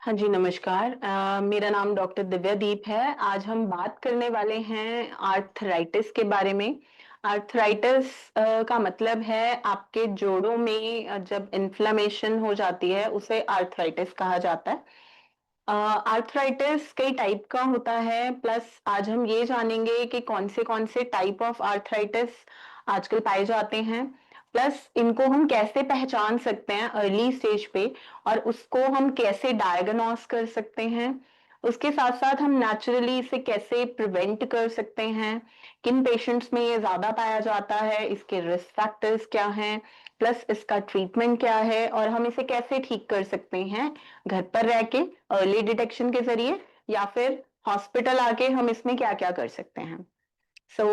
हाँ जी, नमस्कार। मेरा नाम डॉक्टर दिव्यादीप है। आज हम बात करने वाले हैं आर्थराइटिस के बारे में। आर्थराइटिस का मतलब है आपके जोड़ों में जब इन्फ्लेमेशन हो जाती है उसे आर्थराइटिस कहा जाता है। आर्थराइटिस कई टाइप का होता है, प्लस आज हम ये जानेंगे कि कौन से टाइप ऑफ आर्थराइटिस आजकल पाए जाते हैं, प्लस इनको हम कैसे पहचान सकते हैं अर्ली स्टेज पे और उसको हम कैसे डायग्नोस कर सकते हैं। उसके साथ साथ हम नेचुरली इसे कैसे प्रिवेंट कर सकते हैं, किन पेशेंट्स में ये ज्यादा पाया जाता है, इसके रिस्क फैक्टर्स क्या हैं, प्लस इसका ट्रीटमेंट क्या है और हम इसे कैसे ठीक कर सकते हैं घर पर रह के अर्ली डिटेक्शन के जरिए, या फिर हॉस्पिटल आके हम इसमें क्या क्या कर सकते हैं। सो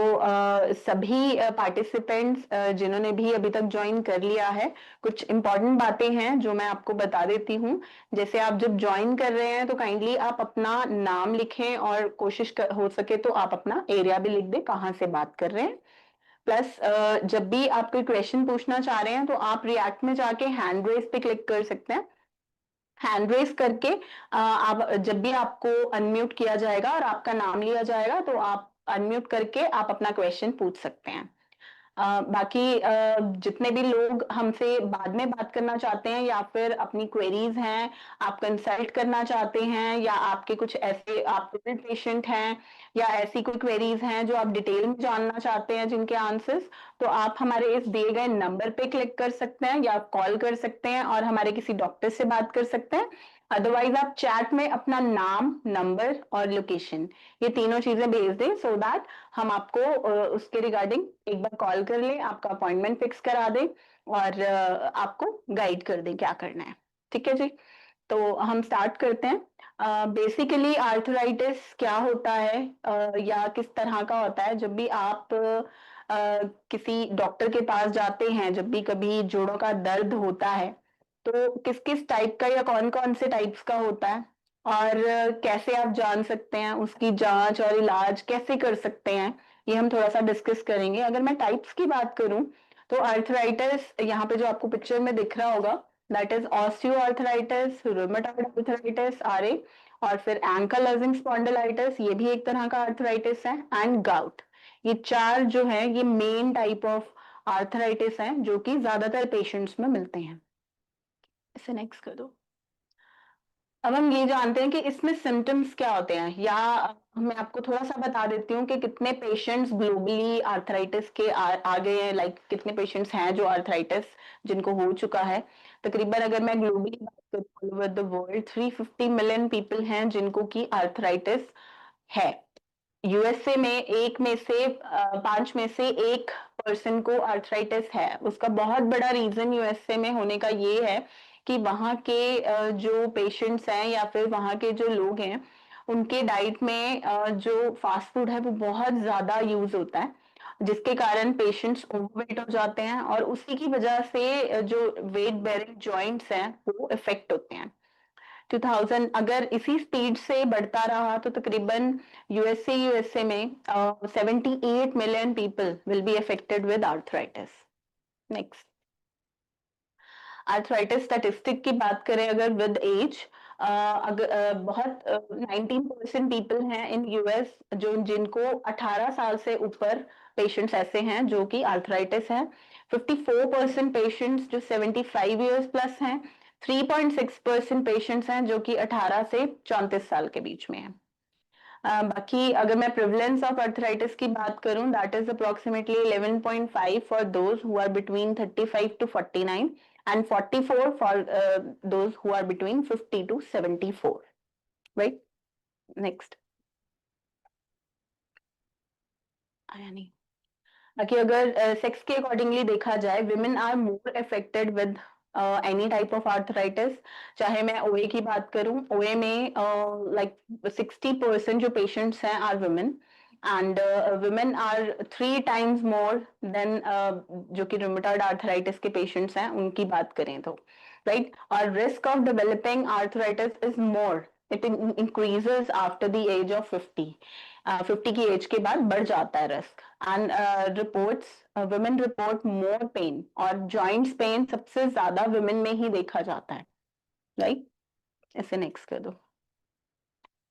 सभी पार्टिसिपेंट्स जिन्होंने भी अभी तक ज्वाइन कर लिया है, कुछ इंपॉर्टेंट बातें हैं जो मैं आपको बता देती हूँ। जैसे आप जब ज्वाइन कर रहे हैं तो काइंडली आप अपना नाम लिखें और हो सके तो आप अपना एरिया भी लिख दें कहाँ से बात कर रहे हैं। प्लस जब भी आप कोई क्वेश्चन पूछना चाह रहे हैं तो आप रिएक्ट में जाके हैंड रेस पे क्लिक कर सकते हैं। हैंड रेस करके आप जब भी आपको अनम्यूट किया जाएगा और आपका नाम लिया जाएगा तो आप अनम्यूट करके आप अपना क्वेश्चन पूछ सकते हैं। बाकी जितने भी लोग हमसे बाद में बात करना चाहते हैं या फिर अपनी क्वेरीज हैं, आप कंसल्ट करना चाहते हैं, या आपके कुछ ऐसे आप पेशेंट हैं या ऐसी कोई क्वेरीज हैं जो आप डिटेल में जानना चाहते हैं जिनके आंसर्स, तो आप हमारे इस दिए गए नंबर पे क्लिक कर सकते हैं या कॉल कर सकते हैं और हमारे किसी डॉक्टर से बात कर सकते हैं। अदरवाइज आप चैट में अपना नाम, नंबर और लोकेशन, ये तीनों चीजें भेज दें सो दैट हम आपको उसके रिगार्डिंग एक बार कॉल कर लें, आपका अपॉइंटमेंट फिक्स करा दें और आपको गाइड कर दें क्या करना है। ठीक है जी, तो हम स्टार्ट करते हैं। बेसिकली आर्थराइटिस क्या होता है या किस तरह का होता है। जब भी आप किसी डॉक्टर के पास जाते हैं, जब भी कभी जोड़ों का दर्द होता है, तो किस किस टाइप का या कौन कौन से टाइप्स का होता है और कैसे आप जान सकते हैं, उसकी जांच और इलाज कैसे कर सकते हैं, ये हम थोड़ा सा डिस्कस करेंगे। अगर मैं टाइप्स की बात करूं तो आर्थराइटिस यहाँ पे जो आपको पिक्चर में दिख रहा होगा, that is osteoarthritis, rheumatoid arthritis RA, और फिर एंकल स्पॉन्डिलाइटिस, ये भी एक तरह का आर्थराइटिस है, एंड गाउट। ये चार जो है ये मेन टाइप ऑफ आर्थराइटिस हैं जो कि ज्यादातर पेशेंट्स में मिलते हैं। इसे नेक्स्ट कर दो। अब हम ये जानते हैं कि इसमें सिम्टम्स क्या होते हैं, या मैं आपको थोड़ा सा बता देती हूँ कि कितने पेशेंट्स ग्लोबली आर्थराइटिस के आ गए हैं, लाइक कितने पेशेंट्स हैं जो आर्थराइटिस जिनको हो चुका है। तकरीबन अगर मैं ग्लोबली बात करूँ all over the world 350 million people हैं जिनको की आर्थराइटिस है। यूएसए में एक में से पांच में से एक पर्सन को आर्थराइटिस है। उसका बहुत बड़ा रीजन यूएसए में होने का ये है कि वहाँ के जो पेशेंट्स हैं या फिर वहाँ के जो लोग हैं, उनके डाइट में जो फास्ट फूड है वो बहुत ज्यादा यूज होता है, जिसके कारण पेशेंट्स ओवरवेट हो जाते हैं और उसी की वजह से जो वेट बेयरिंग जॉइंट्स हैं वो इफेक्ट होते हैं। 2000 अगर इसी स्पीड से बढ़ता रहा तो तकरीबन यूएसए में 78 million people will be affected with arthritis. Next, arthritis statistic की बात करें अगर विद एज, अगर बहुत 19% पीपल हैं इन यूएस जो जिनको 18 साल से ऊपर पेशेंट्स ऐसे हैं जो कि आर्थराइटिस है। 54% पेशेंट्स जो 75 ईयर्स प्लस हैं। 3.6% पेशेंट्स हैं जो कि 18 से 34 साल के बीच में हैं। बाकी अगर मैं प्रिवलेंस ऑफ आर्थराइटिस की बात करूं, that is approximately 11.5 for those who are between 35 to 49 and 44 for those who are between 50 to 74। Right, next. आया नहीं। बाकी अगर सेक्स के अकॉर्डिंगली देखा जाए, women are more affected with any type of arthritis. चाहे मैं ओए की बात करूं, ओए में लाइक 60% जो पेशेंट्स हैं are women, and women are 3 times more than जो कि रूमेटॉइड आर्थराइटिस के पेशेंट्स हैं उनकी बात करें तो। राइट, और risk of developing arthritis is more, it increases after the age of 50। 50 की एज के बाद बढ़ जाता है risk. And reports, women report more pain, और जॉइंट्स पेन सबसे ज्यादा वुमेन में ही देखा जाता है। राइट, इसे नेक्स्ट कर दो।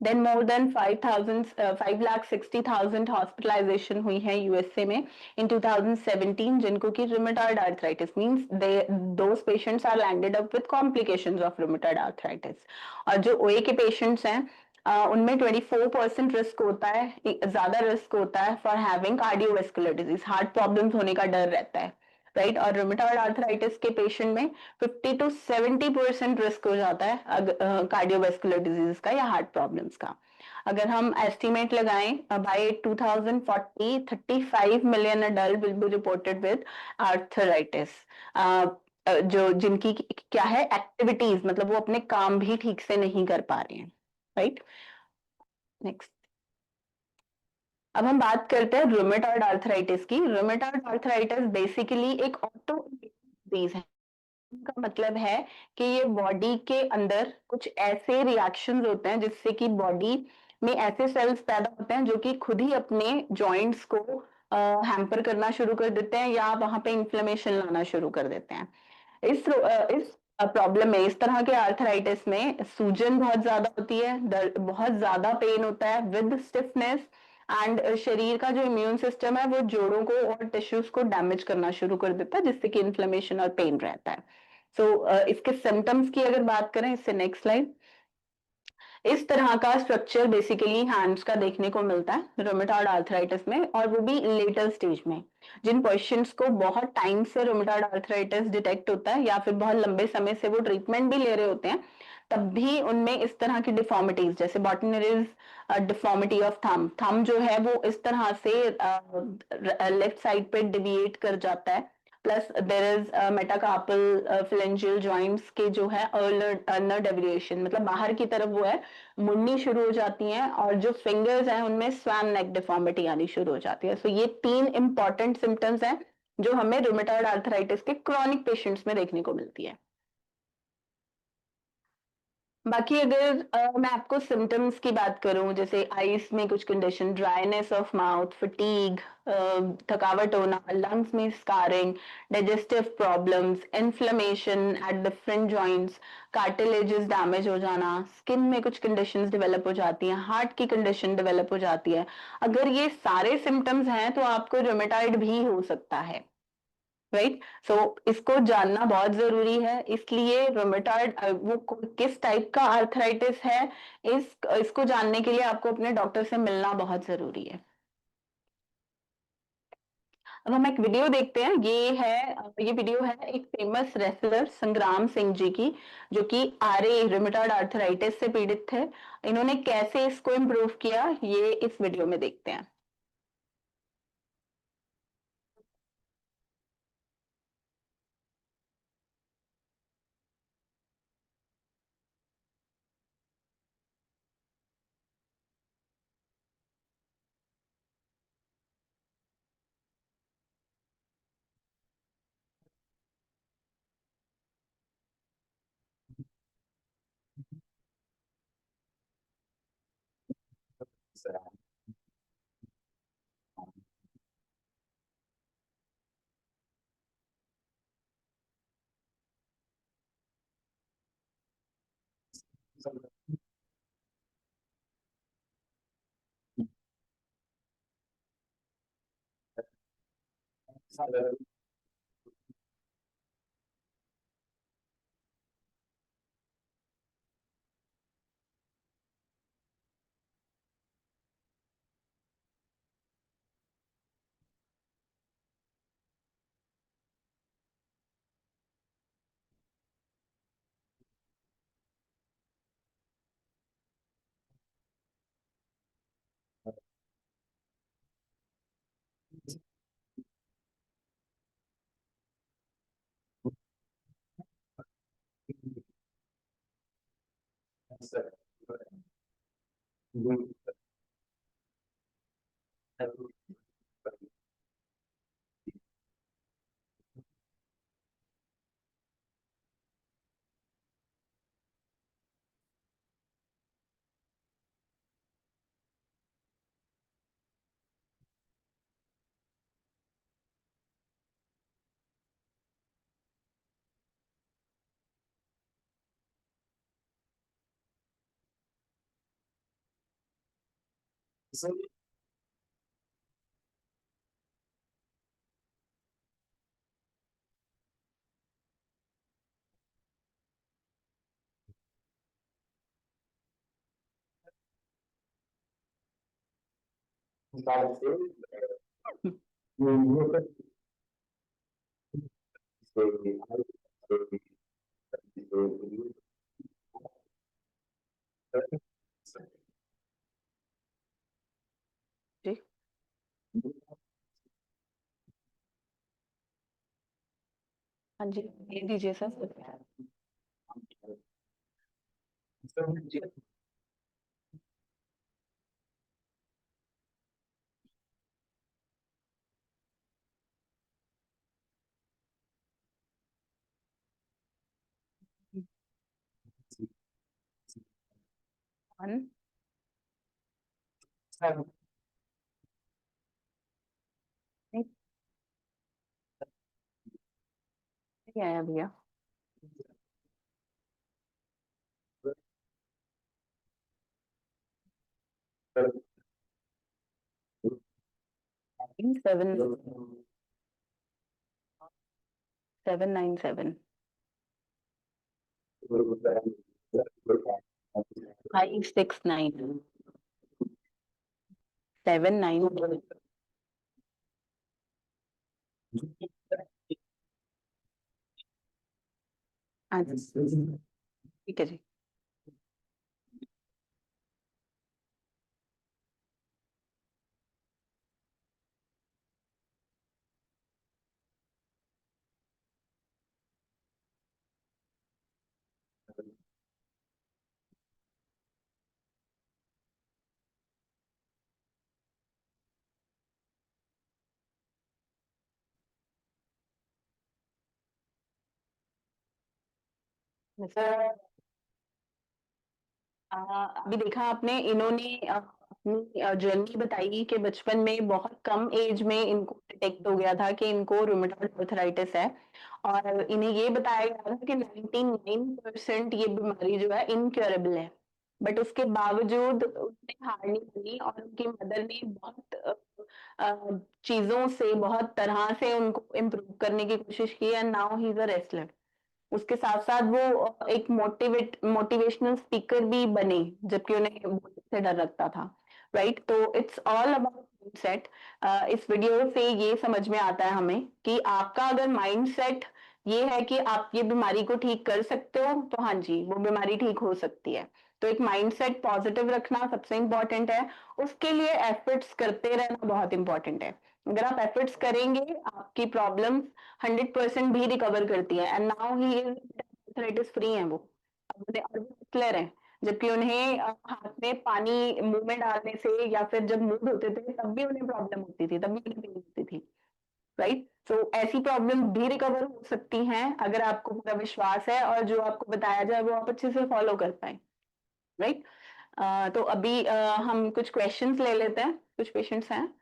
देन मोर देन 5,60,000 हॉस्पिटलाइजेशन हुई है यूएसए में इन 2017, जिनको कि rheumatoid arthritis means they those patients are landed up with complications of rheumatoid arthritis. और जो ओए के पेशेंट्स हैं उनमें 24% रिस्क होता है, ज्यादा रिस्क होता है for having cardiovascular disease, heart problems होने का डर रहता है, राइट। और रूमेटॉइड आर्थराइटिस के पेशेंट में 50 to 70% रिस्क हो जाता है कार्डियोवास्कुलर डिजीज का या हार्ट प्रॉब्लम्स का। अगर हम एस्टिमेट लगाएं, by 2040 35 million adult will be reported with arthritis, जो जिनकी क्या है एक्टिविटीज, मतलब वो अपने काम भी ठीक से नहीं कर पा रहे हैं, राइट। नेक्स्ट। अब हम बात करते हैं रूमेटॉइड आर्थराइटिस की। रूमेटॉइड आर्थराइटिस बेसिकली एक ऑटो डिजीज है। का मतलब है कि ये बॉडी के अंदर कुछ ऐसे रिएक्शंस होते हैं जिससे कि बॉडी में ऐसे सेल्स पैदा होते हैं जो कि खुद ही अपने जॉइंट्स को हैम्पर करना शुरू कर देते हैं या वहां पे इन्फ्लेमेशन लाना शुरू कर देते हैं। इस प्रॉब्लम में, इस तरह के आर्थराइटिस में सूजन बहुत ज्यादा होती है, दर्द बहुत ज्यादा पेन होता है विद स्टिफनेस, एंड शरीर का जो इम्यून सिस्टम है वो जोड़ों को और टिश्यूज को डैमेज करना शुरू कर देता है जिससे कि इन्फ्लेमेशन और पेन रहता है। सो इसके सिम्टम्स की अगर बात करें, इससे नेक्स्ट स्लाइड। इस तरह का स्ट्रक्चर बेसिकली हैंड्स का देखने को मिलता है रोमेटॉइड आर्थराइटिस में, और वो भी लेटर स्टेज में। जिन पेशेंट्स को बहुत टाइम से रोमेटॉइड आर्थराइटिस डिटेक्ट होता है या फिर बहुत लंबे समय से वो ट्रीटमेंट भी ले रहे होते हैं, तब भी उनमें इस तरह की डिफॉर्मिटीज, जैसे बॉटनरीज डिफॉर्मिटी ऑफ थंब, थंब जो है वो इस तरह से लेफ्ट साइड पे डिविएट कर जाता है। Plus there is metacarpal phalangeal joints के जो है अल्नर डेविएशन, मतलब बाहर की तरफ वो है मुड़नी शुरू हो जाती हैं, और जो फिंगर्स हैं उनमें स्वैन नेक डिफॉर्मिटी आनी शुरू हो जाती है। सो ये तीन इंपॉर्टेंट सिम्टम्स हैं जो हमें रूमेटॉइड आर्थराइटिस के क्रॉनिक पेशेंट्स में देखने को मिलती है। बाकी अगर मैं आपको सिम्टम्स की बात करूं, जैसे आईज में कुछ condition, dryness of mouth, fatigue, थकावट होना, लंग्स में scarring, digestive problems, inflammation at different joints, cartilages damage हो जाना, स्किन में कुछ कंडीशंस डेवलप हो जाती हैं, हार्ट की कंडीशन डेवलप हो जाती है, अगर ये सारे सिम्टम्स हैं तो आपको रूमेटॉइड भी हो सकता है, राइट। सो इसको जानना बहुत जरूरी है, इसलिए रोमेटॉइड वो किस टाइप का आर्थराइटिस है, इसको जानने के लिए आपको अपने डॉक्टर से मिलना बहुत जरूरी है। अब हम एक वीडियो देखते हैं। ये वीडियो है एक फेमस रेसलर संग्राम सिंह जी की, जो कि आरए रोमेटॉइड आर्थराइटिस से पीड़ित थे। इन्होंने कैसे इसको इम्प्रूव किया, ये इस वीडियो में देखते हैं। जी हाँ जी, दे दीजिए सर। 1 नहीं नहीं आया भैया। 797 569 797। हाँ जी ठीक है जी। सर अभी देखा आपने, इन्होंने अपनी जर्नी बताई कि बचपन में बहुत कम एज में इनको डिटेक्ट हो गया था कि इनको रूमेटॉइड आर्थराइटिस है। और इन्हें ये बताया गया था कि 99% ये बीमारी जो है इनक्योरेबल है। बट उसके बावजूद उन्हें हार नहीं मानी और उनकी मदर ने बहुत चीजों से, बहुत तरह से उनको इम्प्रूव करने की कोशिश की, and now he is a wrestler. उसके साथ साथ वो एक मोटिवेशनल स्पीकर भी बने, जबकि उन्हें बोलने से डर लगता था। राइट, तो इट्स ऑल अबाउट माइंडसेट। इस वीडियो से ये समझ में आता है हमें कि आपका अगर माइंडसेट ये है कि आप ये बीमारी को ठीक कर सकते हो, तो हाँ जी, वो बीमारी ठीक हो सकती है। तो एक माइंडसेट पॉजिटिव रखना सबसे इंपॉर्टेंट है। उसके लिए एफर्ट्स करते रहना बहुत इंपॉर्टेंट है। अगर आप एफर्ट्स करेंगे, आपकी प्रॉब्लम 100% भी रिकवर करती है। And now he is arthritis free है वो। अब उन्हें और क्लियर है, जबकि उन्हें हाथ में पानी मुंह में डालने से या फिर जब मुंह धोते थे तब भी उन्हें प्रॉब्लम होती थी, तब भी उन्हें पेन होती थी। राइट, तो ऐसी प्रॉब्लम भी रिकवर हो सकती हैं अगर आपको पूरा विश्वास है और जो आपको बताया जाए वो आप अच्छे से फॉलो कर पाए। राइट, तो अभी हम कुछ क्वेश्चंस ले लेते हैं। कुछ पेशेंट्स हैं,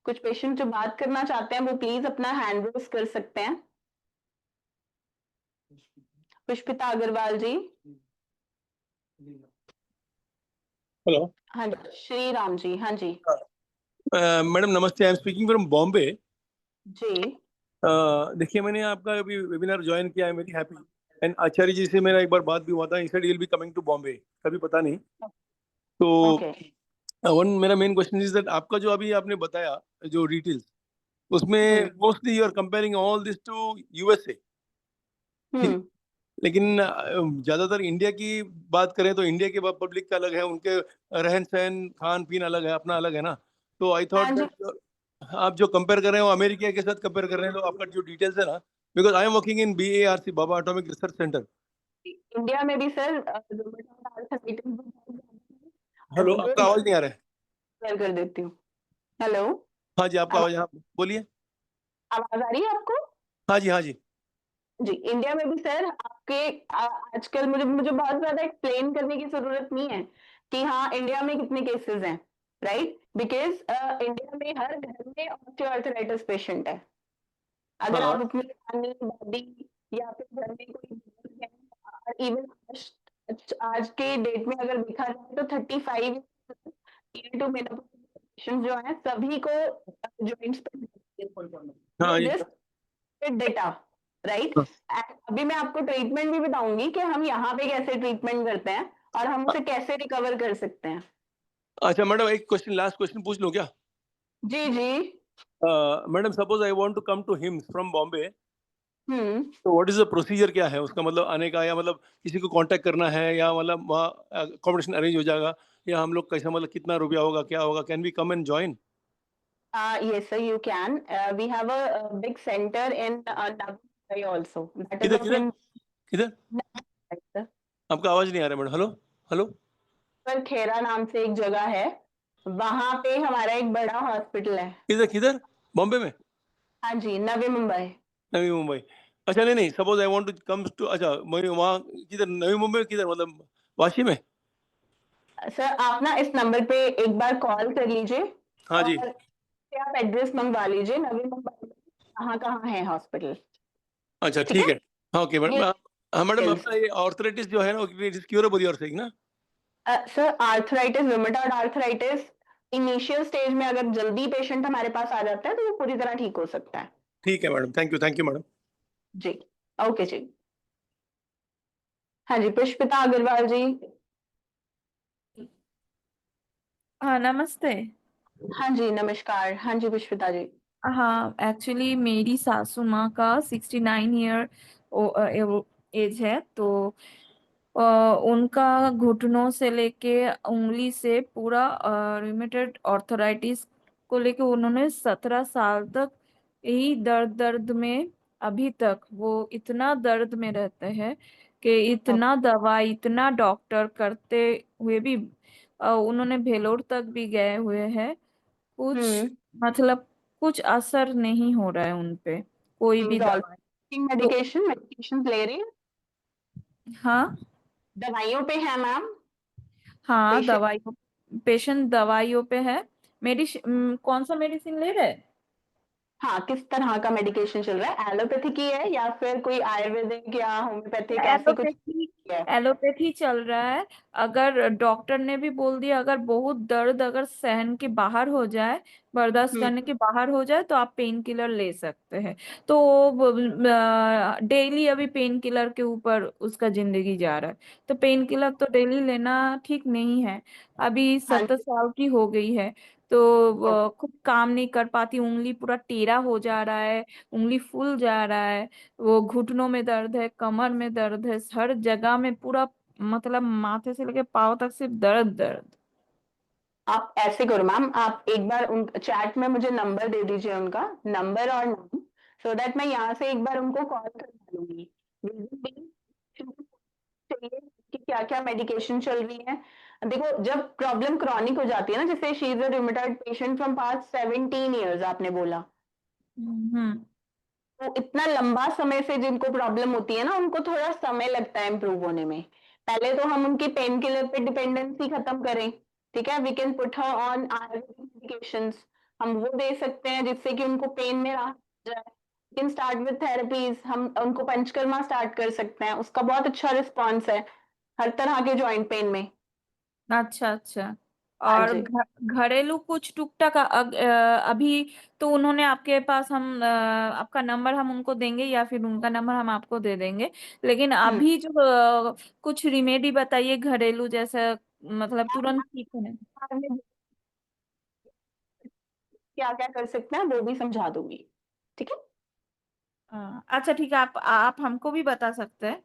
कुछ पेशेंट जो बात करना चाहते हैं वो प्लीज अपना हैंड रेज कर सकते हैं। पुष्पिता अग्रवाल जी। हेलो। हाँ जी, श्री राम जी। हाँ जी। मैडम नमस्ते, I am speaking from Bombay. जी देखिए, मैंने आपका अभी वेबिनार ज्वाइन किया है, very happy. And Acharya ji से मेरा एक बार बात भी हुआ था, he said he will be coming to Bombay, कभी पता नहीं। तो ओके। वन मेरा मेन क्वेश्चन इज दैट आपका जो अभी आपने बताया जो डिटेल्स, उसमें mostly you are comparing all this to USA. Hmm लेकिन ज्यादातर इंडिया की बात करें तो इंडिया के पब्लिक का अलग है, उनके रहन सहन खान पीन अलग है, अपना अलग है ना। तो आई हाँ थॉट जी, दैट आप जो कंपेयर कर रहे हो अमेरिका के साथ कंपेयर कर रहे हैं, तो आपका जो डिटेल्स है ना, because I am working in BARC, Baba atomic research centre. India में भी सर रूमेटॉइड आर्थराइटिस भी बहुत ज्यादा है। हेलो, वो आपका आवाज नहीं आ रहा है। क्लियर कर देती हूँ। हेलो, हाँ जी, आपका आवाज, आवाज हाँ बोलिए। आवाज आ रही है आपको? हाँ जी, हाँ जी। जी, इंडिया में भी सर आपके आजकल मुझे मुझे बहुत ज्यादा एक्सप्लेन करने की जरूरत नहीं है कि हाँ इंडिया में कितने केसेस हैं। राइट, बिकॉज इंडिया में हर घर में ऑस्टियोआर्थराइटिस पेशेंट है। अगर हाँ आप अपनी नानी दादी या फिर घर में कोई बुजुर्ग है, इवन आज आज के डेट में अगर देखा जाए तो 35 टू पेशेंट जो है सभी को जॉइंट्स हाँ पे जी। Just data, right? हाँ। अभी मैं आपको ट्रीटमेंट भी बताऊंगी कि हम यहाँ पे कैसे ट्रीटमेंट करते हैं और हम उसे कैसे रिकवर कर सकते हैं। अच्छा मैडम, एक क्वेश्चन, लास्ट क्वेश्चन पूछ लूँ क्या? जी जी। Madam suppose I want to come to HIMS from Bombay, hmm. तो व्हाट इज़ द प्रोसीजर, क्या है उसका मतलब आने का, या मतलब किसी को कांटेक्ट करना है, या मतलब वहाँ अकोमोडेशन अरेंज हो जाएगा, या हम लोग कैसा, मतलब कितना रुपया होगा, क्या होगा, can we come and join? Yes, sir, you can. We have a big center in Navi Mumbai also. That is किधर of किधर in किधर? Navi Mumbai, sir. आपका आवाज नहीं आ रहा मैडम। Hello hello. पर खेरा नाम से एक जगह है, वहां पे हमारा एक बड़ा हॉस्पिटल है। किधर किधर? बॉम्बे में? हाँ जी, नवी मुंबई। नवी मुंबई? अच्छा, नहीं नहीं, suppose I want to come to, अच्छा मैं वहाँ किधर, नवी मुंबई किधर, मतलब वाशी में? सर आप ना इस नंबर पे एक बार कॉल कर लीजिए हाँ जी। और आप एड्रेस मंगवा लीजिए नवी मुंबई में कहाँ कहाँ है हॉस्पिटल। अच्छा ठीक ठीक है, है। हाँ ओके ये मैडम। हाँ मैडम, डिटेल्स। अपना ये ऑर्थराइटिस जो है ना, it is curable, your saying ना? Sir arthritis, rheumatoid arthritis initial stage में अगर जल्दी पेशेंट हमारे पास आ जाता है तो वो पूरी तरह ठीक हो सकता है। ठीक है मैडम, थैंक यू मैडम। जी, ओके जी। हाँ जी, पुष्पिता अग्रवाल जी। हाँ, नमस्ते। हाँ जी, नमस्कार। हाँ जी, पुष्पिता जी। हाँ, एक्चुअली मेरी सासू माँ का 69 ईयर एज है, तो अ, उनका घुटनों से लेके उंगली से पूरा रूमेटॉइड आर्थराइटिस को लेके उन्होंने 17 साल तक यही दर्द दर्द में, अभी तक वो इतना दर्द में रहते हैं कि इतना दवाई, इतना डॉक्टर करते हुए भी उन्होंने भेलोर तक भी गए हुए हैं। कुछ हम्म। मतलब कुछ असर नहीं हो रहा है उन पे, कोई भी दवाई। तो मेडिकेशन मेडिकेशन ले रही हैं? हाँ। दवाइयों पे है मैम हाँ, पेशेंट? दवाइयों, पेशेंट दवाइयों पे है। कौन सा मेडिसिन ले रहे? हाँ, किस तरह का मेडिकेशन चल रहा है? एलोपैथी की है या फिर कोई आयुर्वेदिक या होम्योपैथिक ऐसी कुछ एलोपैथी, है? एलोपैथी चल रहा है। अगर डॉक्टर ने भी बोल दिया, अगर बहुत दर्द अगर सहन के बाहर हो जाए, बर्दाश्त हम्म। करने के बाहर हो जाए, तो आप पेन किलर ले सकते हैं। तो डेली अभी पेन किलर के ऊपर उसका जिंदगी जा रहा है, तो पेन किलर तो डेली लेना ठीक नहीं है। अभी हाँ 70 जी। साल की हो गई है, तो खुद काम नहीं कर पाती, उंगली पूरा टेढ़ा हो जा रहा है, उंगली फूल जा रहा है, वो घुटनों में दर्द है, कमर में दर्द है, हर जगह में पूरा, मतलब माथे से लेके पाँव तक सिर्फ दर्द दर्द। आप ऐसे करो मैम, आप एक बार उन चैट में मुझे नंबर दे दीजिए, उनका नंबर और नाम, सो दैट मैं यहाँ से एक बार उनको कॉल करवा लूंगी। चाहिए कि क्या क्या मेडिकेशन चल रही है। देखो, जब प्रॉब्लम क्रॉनिक हो जाती है ना, जैसे she is a rheumatoid patient from past 17 years आपने बोला, हम्म। तो इतना लंबा समय से जिनको प्रॉब्लम होती है ना, उनको थोड़ा समय लगता है इम्प्रूव होने में। पहले तो हम उनकी पेन किलर पे डिपेंडेंसी खत्म करें। ठीक है, we can put her on ayurvedic medications. हम वो दे सकते हैं जिससे कि उनको पेन में राहत हो जाए। We can start with therapies, हम उनको पंचकर्मा स्टार्ट कर सकते हैं, उसका बहुत अच्छा रिस्पॉन्स है हर तरह के जॉइंट पेन में। अच्छा अच्छा। हाँ और जी। घरेलू कुछ टुकटाक अभी तो उन्होंने आपके पास, हम आपका नंबर हम उनको देंगे या फिर उनका नंबर हम आपको दे देंगे, लेकिन हम्म। अभी जो कुछ रिमेडी बताइए घरेलू, जैसा मतलब तुरंत ठीक होने। क्या क्या कर सकते हैं वो भी समझा दूंगी। ठीक है। हाँ, अच्छा ठीक है, आप हमको भी बता सकते हैं।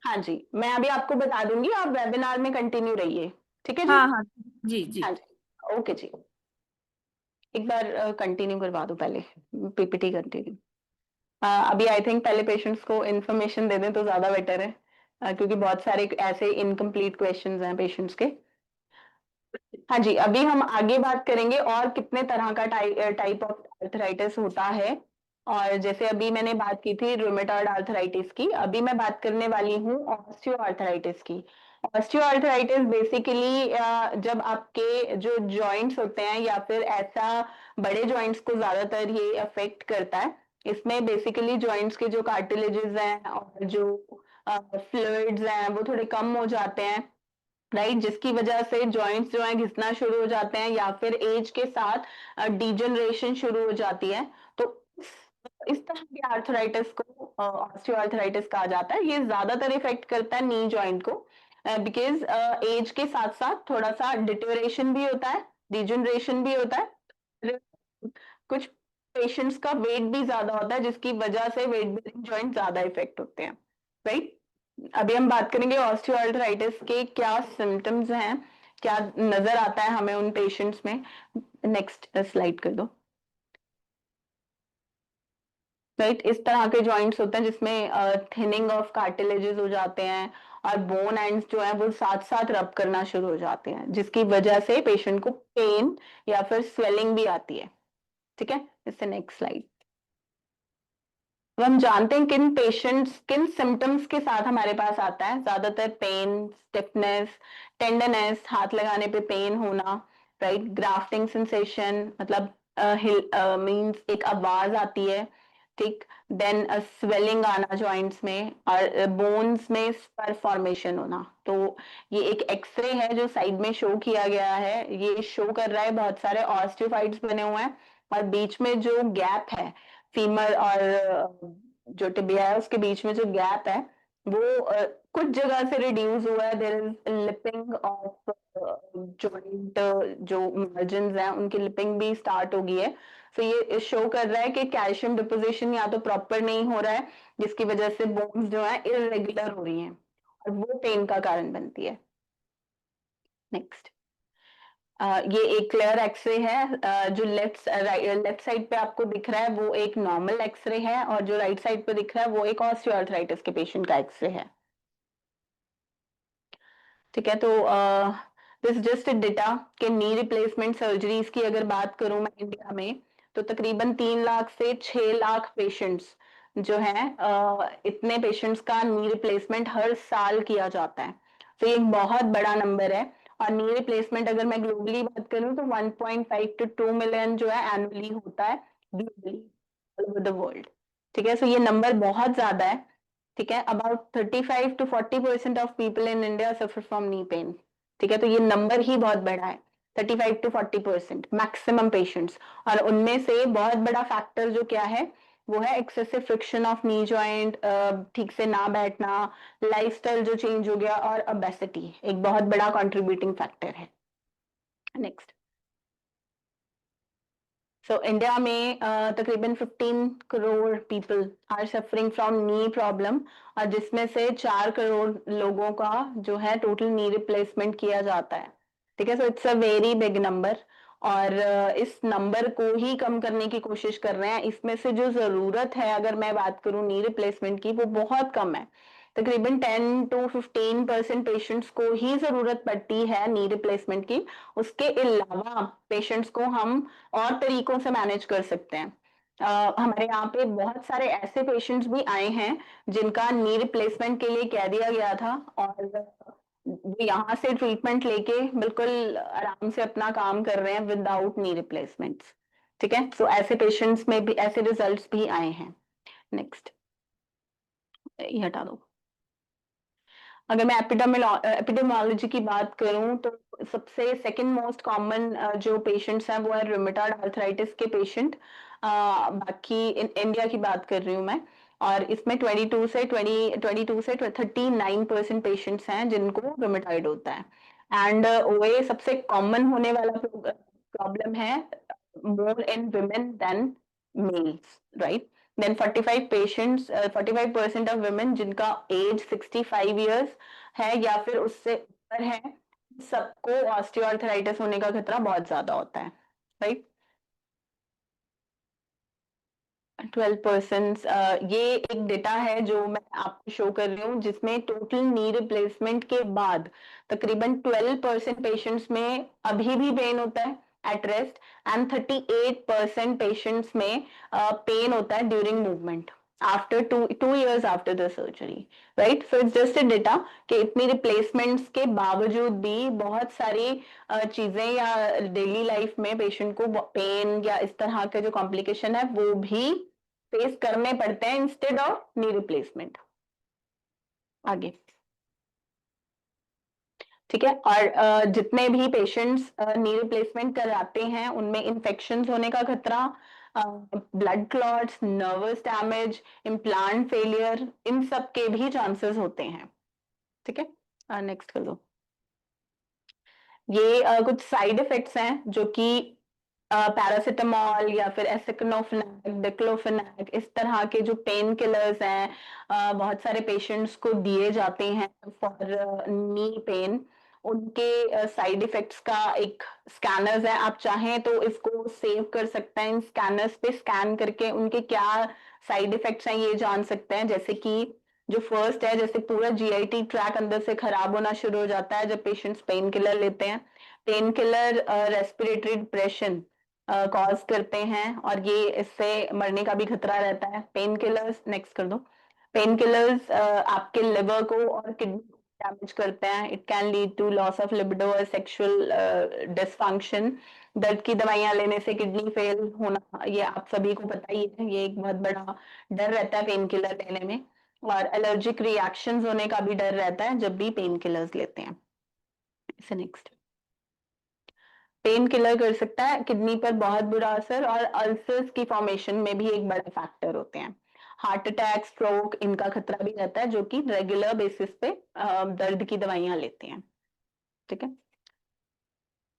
हाँ जी, मैं अभी आपको बता दूंगी, आप वेबिनार में कंटिन्यू रहिए। ठीक है जी। हाँ हाँ। जी जी। हाँ जी, ओके जी। एक बार कंटिन्यू करवा दो पहले, पीपीटी कंटिन्यू। अभी आई थिंक पहले पेशेंट्स को इन्फॉर्मेशन दे दें तो ज्यादा बेटर है, क्योंकि बहुत सारे ऐसे इनकम्प्लीट क्वेश्चंस हैं पेशेंट्स के। हाँ जी, अभी हम आगे बात करेंगे और कितने तरह का टाइप ऑफ आर्थराइटिस होता है। और जैसे अभी मैंने बात की थी रूमेटॉइड आर्थराइटिस की, अभी मैं बात करने वाली हूँ ऑस्टियो आर्थराइटिस की। ऑस्टियो आर्थराइटिस बेसिकली जब आपके जो जॉइंट्स होते हैं या फिर ऐसा बड़े जॉइंट्स को ज्यादातर ये अफेक्ट करता है। इसमें बेसिकली जॉइंट्स के जो कार्टिलेजेस हैं और जो फ्लूइड्स हैं वो थोड़े कम हो जाते हैं, राइट, जिसकी वजह से जॉइंट्स जो है घिसना शुरू हो जाते हैं या फिर एज के साथ डिजनरेशन शुरू हो जाती है। तो इस तरह के आर्थराइटिस को ऑस्टियोआर्थराइटिस कहा जाता है। ये ज्यादातर इफेक्ट करता है नी जॉइंट को, बिकॉज एज के साथ साथ थोड़ा सा डिटोरेशन भी होता है, डिजनरेशन भी होता है। कुछ पेशेंट्स का वेट भी ज्यादा होता है जिसकी वजह से वेट बेरिंग जॉइंट ज्यादा इफेक्ट होते हैं, राइट। अभी हम बात करेंगे ऑस्टियोआर्थराइटिस के क्या सिम्टम्स हैं, क्या नजर आता है हमें उन पेशेंट्स में। नेक्स्ट स्लाइड कर दो। राइट, इस तरह के जॉइंट्स होते हैं जिसमें थिनिंग ऑफ कार्टिलेजेस हो जाते हैं और बोन एंड्स जो है वो साथ साथ रब करना शुरू हो जाते हैं, जिसकी वजह से पेशेंट को पेन या फिर स्वेलिंग भी आती है। ठीक है, इससे नेक्स्ट स्लाइड। अब हम जानते हैं किन पेशेंट्स किन सिम्टम्स के साथ हमारे पास आता है। ज्यादातर पेन, स्टिफनेस, टेंडरनेस, हाथ लगाने पे पेन होना, राइट, ग्राफ्टिंग सेंसेशन, मतलब मींस एक आवाज आती है, ठीक, देन स्वेलिंग आना जॉइंट्स में, और बोन्स में स्पर फॉर्मेशन होना। तो ये एक एक्सरे है जो साइड में शो किया गया है, ये शो कर रहा है बहुत सारे ऑस्टियोफाइट्स बने हुए हैं और बीच में जो गैप है फीमर और जो टिबिया है उसके बीच में जो गैप है वो कुछ जगह से रिड्यूस हुआ है। There is lipping of joint, जो मार्जिन्स हैं उनकी लिपिंग भी स्टार्ट हो गई है। तो ये शो कर रहा है कि कैल्शियम डिपोजिशन या तो प्रॉपर नहीं हो रहा है, जिसकी वजह से बोन्स जो है इरेगुलर हो रही हैं और वो पेन का कारण बनती है। नेक्स्ट, ये एक क्लियर एक्सरे है। जो लेफ्ट साइड पे आपको दिख रहा है वो एक नॉर्मल एक्सरे है और जो राइट साइड पे दिख रहा है वो एक ऑस्टियोआर्थराइटिस के पेशेंट का एक्सरे है। ठीक है, तो दिस जस्ट डेटा के नी रिप्लेसमेंट सर्जरीज की अगर बात करूं मैं इंडिया में, तो तकरीबन 3 लाख से 6 लाख पेशेंट्स जो हैं, इतने पेशेंट्स का नी रिप्लेसमेंट हर साल किया जाता है। तो ये एक बहुत बड़ा नंबर है। और नी रिप्लेसमेंट अगर मैं ग्लोबली बात करूं तो 1.5 to 2 मिलियन जो है एनुअली होता है globally, all over the world. ठीक है, सो ये नंबर बहुत ज्यादा है। ठीक है, about 35 to 40% of people in India suffer from knee pain. ठीक है, तो ये नंबर ही बहुत बड़ा है, 35 to 40% मैक्सिमम पेशेंट्स। और उनमें से बहुत बड़ा फैक्टर जो क्या है वो है excessive friction of knee joint, ठीक से ना बैठना, लाइफस्टाइल जो चेंज हो गया, और ओबेसिटी एक बहुत बड़ा कंट्रीब्यूटिंग फैक्टर है। नेक्स्ट, सो इंडिया में तकरीबन 15 crore people are suffering from knee problem, और जिसमें से 4 करोड़ लोगों का जो है टोटल नी रिप्लेसमेंट किया जाता है। ठीक है, so it's a very big number. और इस नंबर को ही कम करने की कोशिश कर रहे हैं। इसमें से जो जरूरत है, अगर मैं बात करूं नी रिप्लेसमेंट की, वो बहुत कम है। तकरीबन 10 to 15% पेशेंट्स को ही जरूरत पड़ती है नी रिप्लेसमेंट की। उसके अलावा पेशेंट्स को हम और तरीकों से मैनेज कर सकते हैं। हमारे यहाँ पे बहुत सारे ऐसे पेशेंट्स भी आए हैं जिनका नी रिप्लेसमेंट के लिए कह दिया गया था और वो यहाँ से ट्रीटमेंट लेके बिल्कुल आराम से अपना काम कर रहे हैं विदाउट नी रिप्लेसमेंट्स। ठीक है, तो ऐसे पेशेंट्स में भी ऐसे रिजल्ट्स भी आए हैं। नेक्स्ट, ये हटा दो। अगर मैं एपिडेमियोलॉजी की बात करूं तो सबसे सेकंड मोस्ट कॉमन जो पेशेंट्स हैं वो है रूमेटॉइड आर्थराइटिस के पेशेंट। बाकी इंडिया की बात कर रही हूं मैं, और इसमें 22 से 39% पेशेंट्स हैं जिनको रूमेटॉइड होता है। एंड ओए सबसे कॉमन होने वाला प्रॉब्लम है, more in women than males, right. Then 45% of women जिनका एज 65 ईयर्स है या फिर उससे ऊपर है, सबको ऑस्टियोआर्थराइटिस होने का खतरा बहुत ज्यादा होता है, राइट। 12%, ये एक डेटा है जो मैं आपको शो कर रही हूँ जिसमें टोटल नी रिप्लेसमेंट के बाद तकरीबन 12% पेशेंट्स में अभी भी पेन होता है एट रेस्ट, एंड 38% पेशेंट्स में पेन होता है during movement after 2 years after the surgery, right. So it's just a data कि इतनी रिप्लेसमेंट्स के बावजूद भी बहुत सारी चीजें या डेली लाइफ में पेशेंट को पेन या इस तरह के जो कॉम्प्लिकेशन है वो भी फेस करने पड़ते हैं इंस्टेड ऑफ नी रिप्लेसमेंट। आगे, ठीक है। और जितने भी पेशेंट्स नी रिप्लेसमेंट कराते हैं उनमें इन्फेक्शन होने का खतरा, blood clots, nervous damage, implant failure, इन सब के भी चांसेस होते हैं। ठीक है, नेक्स्ट कर दो। ये कुछ साइड इफेक्ट्स हैं जो कि पैरासिटामॉल या फिर एसिक्लोफेनाक, डिक्लोफेनाक, इस तरह के जो पेन किलर्स हैं बहुत सारे पेशेंट्स को दिए जाते हैं फॉर नी पेन। उनके साइड इफेक्ट्स का एक स्कैनर्स है, आप चाहें तो इसको सेव कर सकते हैं, इन स्कैनर्स पे स्कैन करके उनके क्या साइड इफेक्ट्स हैं ये जान सकते हैं। जैसे कि जो फर्स्ट है, जैसे पूरा जीआईटी ट्रैक अंदर से खराब होना शुरू हो जाता है जब पेशेंट्स पेन किलर लेते हैं। Pain killer respiratory depression cause करते हैं और ये इससे मरने का भी खतरा रहता है। पेन किलर्स, नेक्स्ट कर दो। पेन किलर्स आपके लिवर को और किडनी डैमेज करते हैं। It can lead to loss of libido और सेक्सुअल डिसफंक्शन। दर्द की दवाइयां लेने से किडनी फेल होना, ये आप सभी को पता ही है, ये एक बहुत बड़ा डर रहता है पेन किलर लेने में। और एलर्जिक रिएक्शंस होने का भी डर रहता है जब भी पेन किलर्स लेते हैं। इसे नेक्स्ट। पेन किलर कर सकता है किडनी पर बहुत बुरा असर और अल्सर्स की फॉर्मेशन में भी एक बड़ा फैक्टर होते हैं। हार्ट अटैक, स्ट्रोक, इनका खतरा भी रहता है जो कि रेगुलर बेसिस पे दर्द की दवाइयां लेते हैं। ठीक है।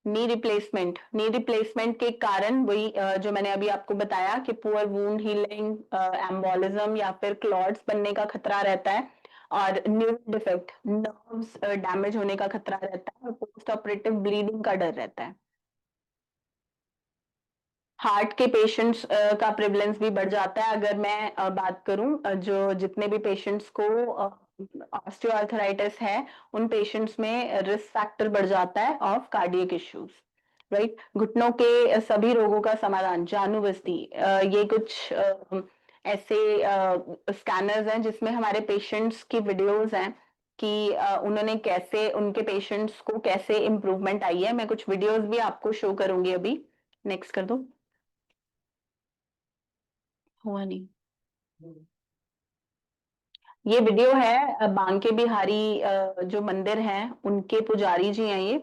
नी रिप्लेसमेंट के कारण वही जो मैंने अभी आपको बताया कि पुअर वुंड हीलिंग, एम्बोलिज्म या फिर क्लॉट्स बनने का खतरा रहता है और न्यूरो डिफेक्ट, नर्व्स डैमेज होने का खतरा रहता है और पोस्ट ऑपरेटिव ब्लीडिंग का डर रहता है। हार्ट के पेशेंट्स का प्रेवलेंस भी बढ़ जाता है। अगर मैं बात करूं जो जितने भी पेशेंट्स को ऑस्टियोआर्थराइटिस है उन पेशेंट्स में रिस्क फैक्टर बढ़ जाता है ऑफ कार्डियक इश्यूज। राइट। घुटनों के सभी रोगों का समाधान, जानू बस्ती, ये कुछ ऐसे स्कैनर्स हैं जिसमें हमारे पेशेंट्स की वीडियोस हैं कि उन्होंने कैसे, उनके पेशेंट्स को कैसे इम्प्रूवमेंट आई है। मैं कुछ वीडियोस भी आपको शो करूंगी अभी। नेक्स्ट कर दो। हुआ नहीं। ये वीडियो है बांके बिहारी जो मंदिर है उनके पुजारी जी हैं ये।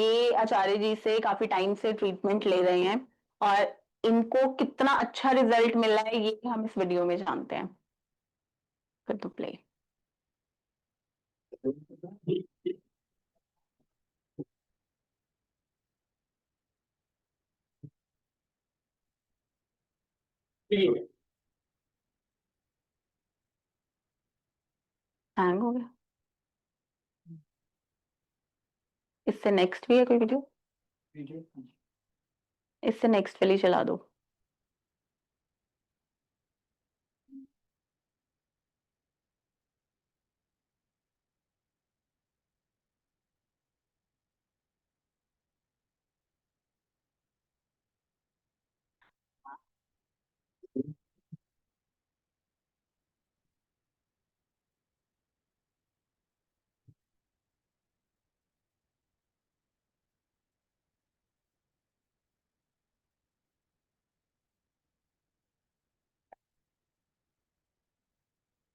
ये आचार्य जी से काफी टाइम से ट्रीटमेंट ले रहे हैं और इनको कितना अच्छा रिजल्ट मिला है ये हम इस वीडियो में जानते हैं। कर दो प्ले। हैंग हो गया। इससे नेक्स्ट भी है कोई वीडियो? इससे नेक्स्ट वाली चला दो।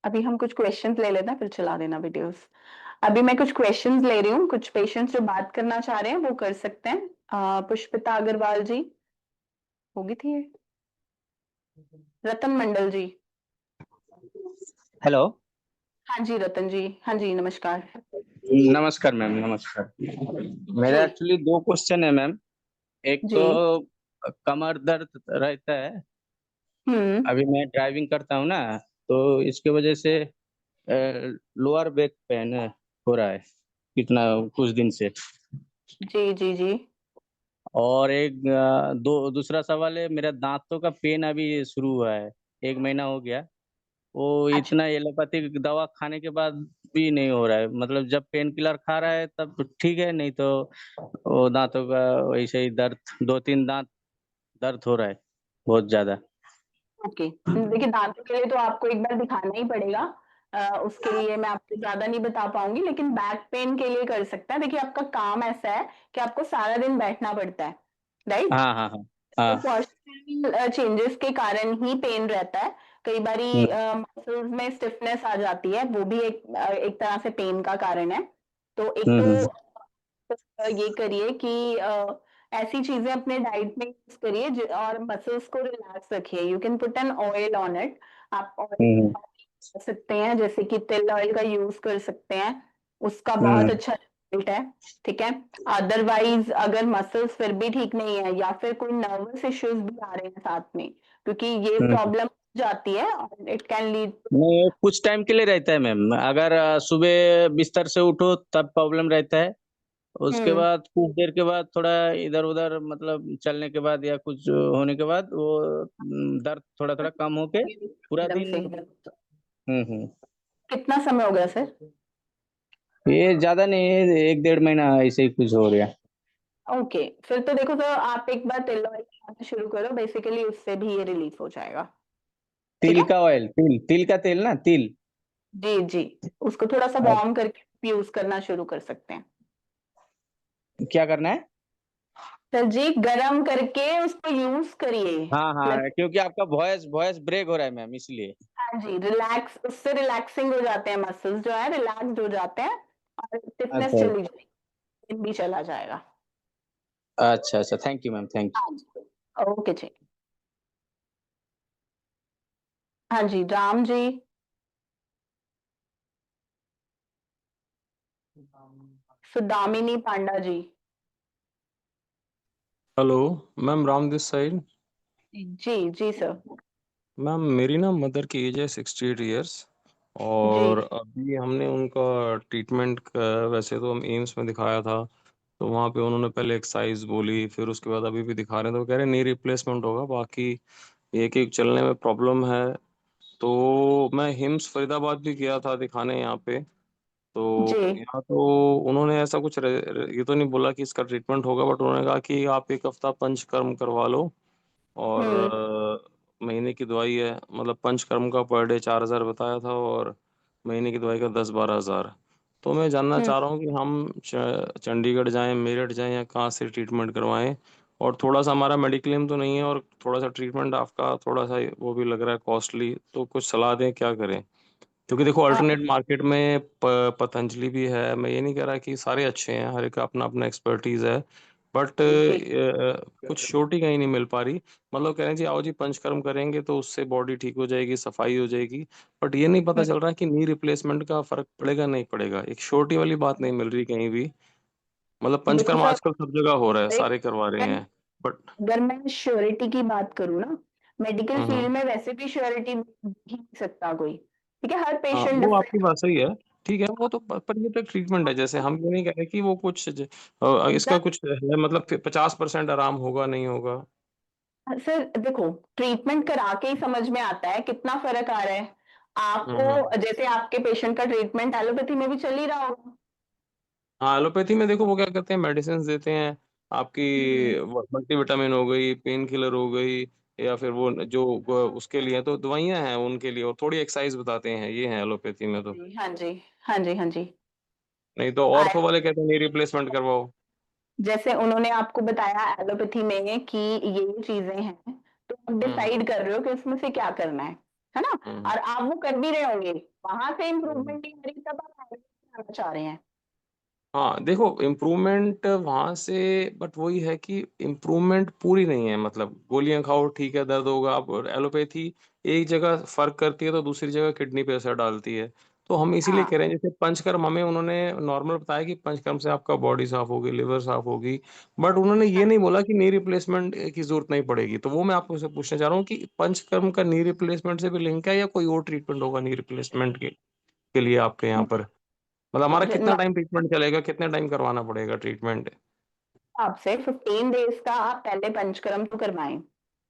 अभी हम कुछ क्वेश्चंस ले लेते हैं फिर चला देना वीडियोस। अभी मैं कुछ क्वेश्चंस ले रही हूँ, कुछ पेशेंट्स जो बात करना चाह रहे हैं वो कर सकते हैं। पुष्पिता अग्रवाल जी होगी थी ये। रतन मंडल जी। हेलो। हाँ जी रतन जी, हाँ जी नमस्कार। नमस्कार मैम, नमस्कार। मेरा जी एक्चुअली दो क्वेश्चन है मैम। एक जी। तो कमर दर्द रहता है, हम्म। अभी मैं ड्राइविंग करता हूँ ना, तो इसके वजह से लोअर बैक पेन हो रहा है कितना कुछ दिन से। जी जी जी। और एक दूसरा सवाल है, मेरा दांतों का पेन अभी शुरू हुआ है, 1 महीना हो गया। वो अच्छा। इतना एलोपैथिक दवा खाने के बाद भी नहीं हो रहा है, मतलब जब पेन किलर खा रहा है तब तो ठीक है, नहीं तो वो दांतों का वैसे ही दर्द, 2-3 दांत दर्द हो रहा है बहुत ज्यादा। ओके, देखिए दांतों के लिए तो आपको एक बार दिखाना ही पड़ेगा। उसके लिए मैं आपको ज्यादा नहीं बता पाऊंगी, लेकिन बैक पेन के लिए कर सकता है। देखिए आपका काम ऐसा है कि आपको सारा दिन बैठना पड़ता है, राइट? हाँ हाँ हाँ। तो हाँ। पोस्चरल चेंजेस के कारण ही पेन रहता है। कई बारी हम्म। मसल्स में स्टिफनेस आ जाती है, वो भी एक तरह से पेन का कारण है। तो एक तो ये करिए कि ऐसी चीजें अपने डाइट में यूज करिए और मसल्स को रिलैक्स रखिए। You can put an oil on it. आप ऑयल कर सकते हैं, जैसे कि तिल ऑयल का यूज कर सकते हैं, उसका बहुत अच्छा रिजल्ट है। ठीक है। अदरवाइज अगर मसल्स फिर भी ठीक नहीं है या फिर कोई नर्वस इश्यूज भी आ रहे हैं साथ में, क्योंकि ये प्रॉब्लम जाती है और इट कैन लीड। नहीं, कुछ टाइम के लिए रहता है मैम। अगर सुबह बिस्तर से उठो तब प्रॉब्लम रहता है, उसके बाद कुछ देर के बाद थोड़ा इधर उधर मतलब चलने के बाद या कुछ होने के बाद वो दर्द थोड़ा थोड़ा कम होके पूरा एकदम दिन। सही। कितना समय हो गया सर? ये ज्यादा नहीं है, 1-1.5 महीना ऐसे ही कुछ हो गया। ओके, फिर तो देखो, तो आप एक बार तिल ऑयल खाना शुरू करो, बेसिकली उससे भी ये रिलीफ हो जाएगा। ठीक तिल है। का ऑयल, तिल का तेल ना, तिल। जी जी, उसको थोड़ा सा वार्म करके यूज करना शुरू कर सकते हैं। क्या करना है? सर जी, गरम करके उसको यूज करिए। हाँ प्लस हाँ, क्योंकि आपका वॉइस वॉइस ब्रेक हो रहा है मैम, इसलिए। हाँ जी, रिलैक्स, उससे रिलैक्सिंग हो जाते हैं मसल्स, जो है रिलैक्स्ड हो जाते हैं और स्टिफनेस अच्छा चली जाएगी, पेन भी चला जाएगा। अच्छा अच्छा, thank you ma'am, thank you. हाँ जी। ओके जी। हाँ जी, Ram ji. Sudamini Panda ji. Hello ma'am, Ram this side. जी जी सर। मैम मेरी ना मदर की एज है 68 ईयर्स, जी और अभी हमने उनका ट्रीटमेंट, वैसे तो हम एम्स में दिखाया था, तो वहाँ पे उन्होंने पहले एक्सरसाइज बोली, फिर उसके बाद अभी भी दिखा रहे हैं तो वो कह रहे हैं नी रिप्लेसमेंट होगा, बाकी एक एक चलने में प्रॉब्लम है। तो मैं हिम्स फरीदाबाद भी गया था दिखाने यहाँ पे, तो जी। यहाँ तो उन्होंने ऐसा कुछ ये तो नहीं बोला कि इसका ट्रीटमेंट होगा, बट उन्होंने कहा कि आप एक हफ्ता पंचकर्म करवा लो, और हम्म महीने की दवाई है, मतलब पंचकर्म का पर डे 4,000 बताया था, और महीने की दवाई का 10-12 हज़ार। तो मैं जानना हम्म चाह रहा हूँ कि हम चंडीगढ़ जाएं, मेरठ जाएं, या कहाँ से ट्रीटमेंट करवाएं, और थोड़ा सा हमारा मेडिक्लेम तो नहीं है, और थोड़ा सा ट्रीटमेंट आपका थोड़ा सा वो भी लग रहा है कॉस्टली, तो कुछ सलाह दें क्या करें। क्योंकि देखो आ, अल्टरनेट मार्केट में पतंजलि भी है, मैं ये नहीं कह रहा कि सारे अच्छे हैं, हर एक का अपना अपना एक्सपर्टीज है, बट जी कुछ श्योरिटी कहीं नहीं मिल पा रही। मतलब कह रहे हैं जी आओ जी पंचकर्म करेंगे तो उससे बॉडी ठीक हो जाएगी, सफाई हो जाएगी, बट ये नहीं पता हम्म, चल रहा कि नी रिप्लेसमेंट का फर्क पड़ेगा नहीं पड़ेगा, एक श्योरिटी वाली बात नहीं मिल रही कहीं भी। मतलब देखो पंचकर्म सर, आजकल सब जगह हो रहा है, सारे करवा रहे अगर हैं, बट अगर मैं श्योरिटी की बात करूँ ना, मेडिकल हम्म। फील्ड में वैसे भी श्योरिटी ही नहीं सकता कोई। ठीक है, हर हाँ पेशेंट वो आपकी डिफरेंट। बात सही है, ठीक है, वो तो पर ये तो एक ट्रीटमेंट है, जैसे हम ये नहीं कह रहे कि वो कुछ इसका कुछ है, मतलब 50% आराम होगा नहीं होगा। सर देखो, ट्रीटमेंट करा के ही समझ में आता है कितना फर्क आ रहा है हम्म। आपको। जैसे आपके पेशेंट का ट्रीटमेंट एलोपैथी में भी चल ही रहा होगा। हाँ एलोपैथी में देखो वो क्या करते हैं, मेडिसिन देते हैं आपकी, हम्म, मल्टीविटामिन हो गई, पेन किलर हो गई, या फिर वो जो उसके लिए तो दवाइयाँ हैं उनके लिए, और थोड़ी एक्सरसाइज बताते हैं, ये है एलोपैथी में तो। जी हाँ जी, हाँ जी, हाँ जी। नहीं तो ऑर्थो वाले कहते हैं नी रिप्लेसमेंट करवाओ। जैसे उन्होंने आपको बताया एलोपैथी में कि ये चीजें हैं, तो आप हम्म डिसाइड कर रहे हो कि उसमें से क्या करना है ना? हम्म और आप वो कर भी रहे होंगे, वहां से हम्म। इम्प्रूवमेंट नहीं आ रही, तब आप आयुर्वेद में आना चाह रहे हैं। हाँ देखो इम्प्रूवमेंट वहां से, बट वही है कि इम्प्रूवमेंट पूरी नहीं है, मतलब गोलियां खाओ ठीक है दर्द होगा, अब एलोपैथी एक जगह फर्क करती है तो दूसरी जगह किडनी पे असर डालती है। तो हम इसीलिए हाँ कह रहे हैं, जैसे पंचकर्म हमें उन्होंने नॉर्मल बताया कि पंचकर्म से आपका बॉडी साफ होगी, लिवर साफ होगी, बट उन्होंने ये नहीं बोला कि नी रिप्लेसमेंट की जरूरत नहीं पड़ेगी। तो वो मैं आपको से पूछना चाह रहा हूँ कि पंचकर्म का नी रिप्लेसमेंट से भी लिंक है, या कोई और ट्रीटमेंट होगा नी रिप्लेसमेंट के लिए आपके यहाँ पर, मतलब हमारा कितना हाँ, टाइम ट्रीटमेंट चलेगा, कितने टाइम करवाना पड़ेगा ट्रीटमेंट। आपसे 15 डेज का आप पहले पंचकर्म तो करवाएं।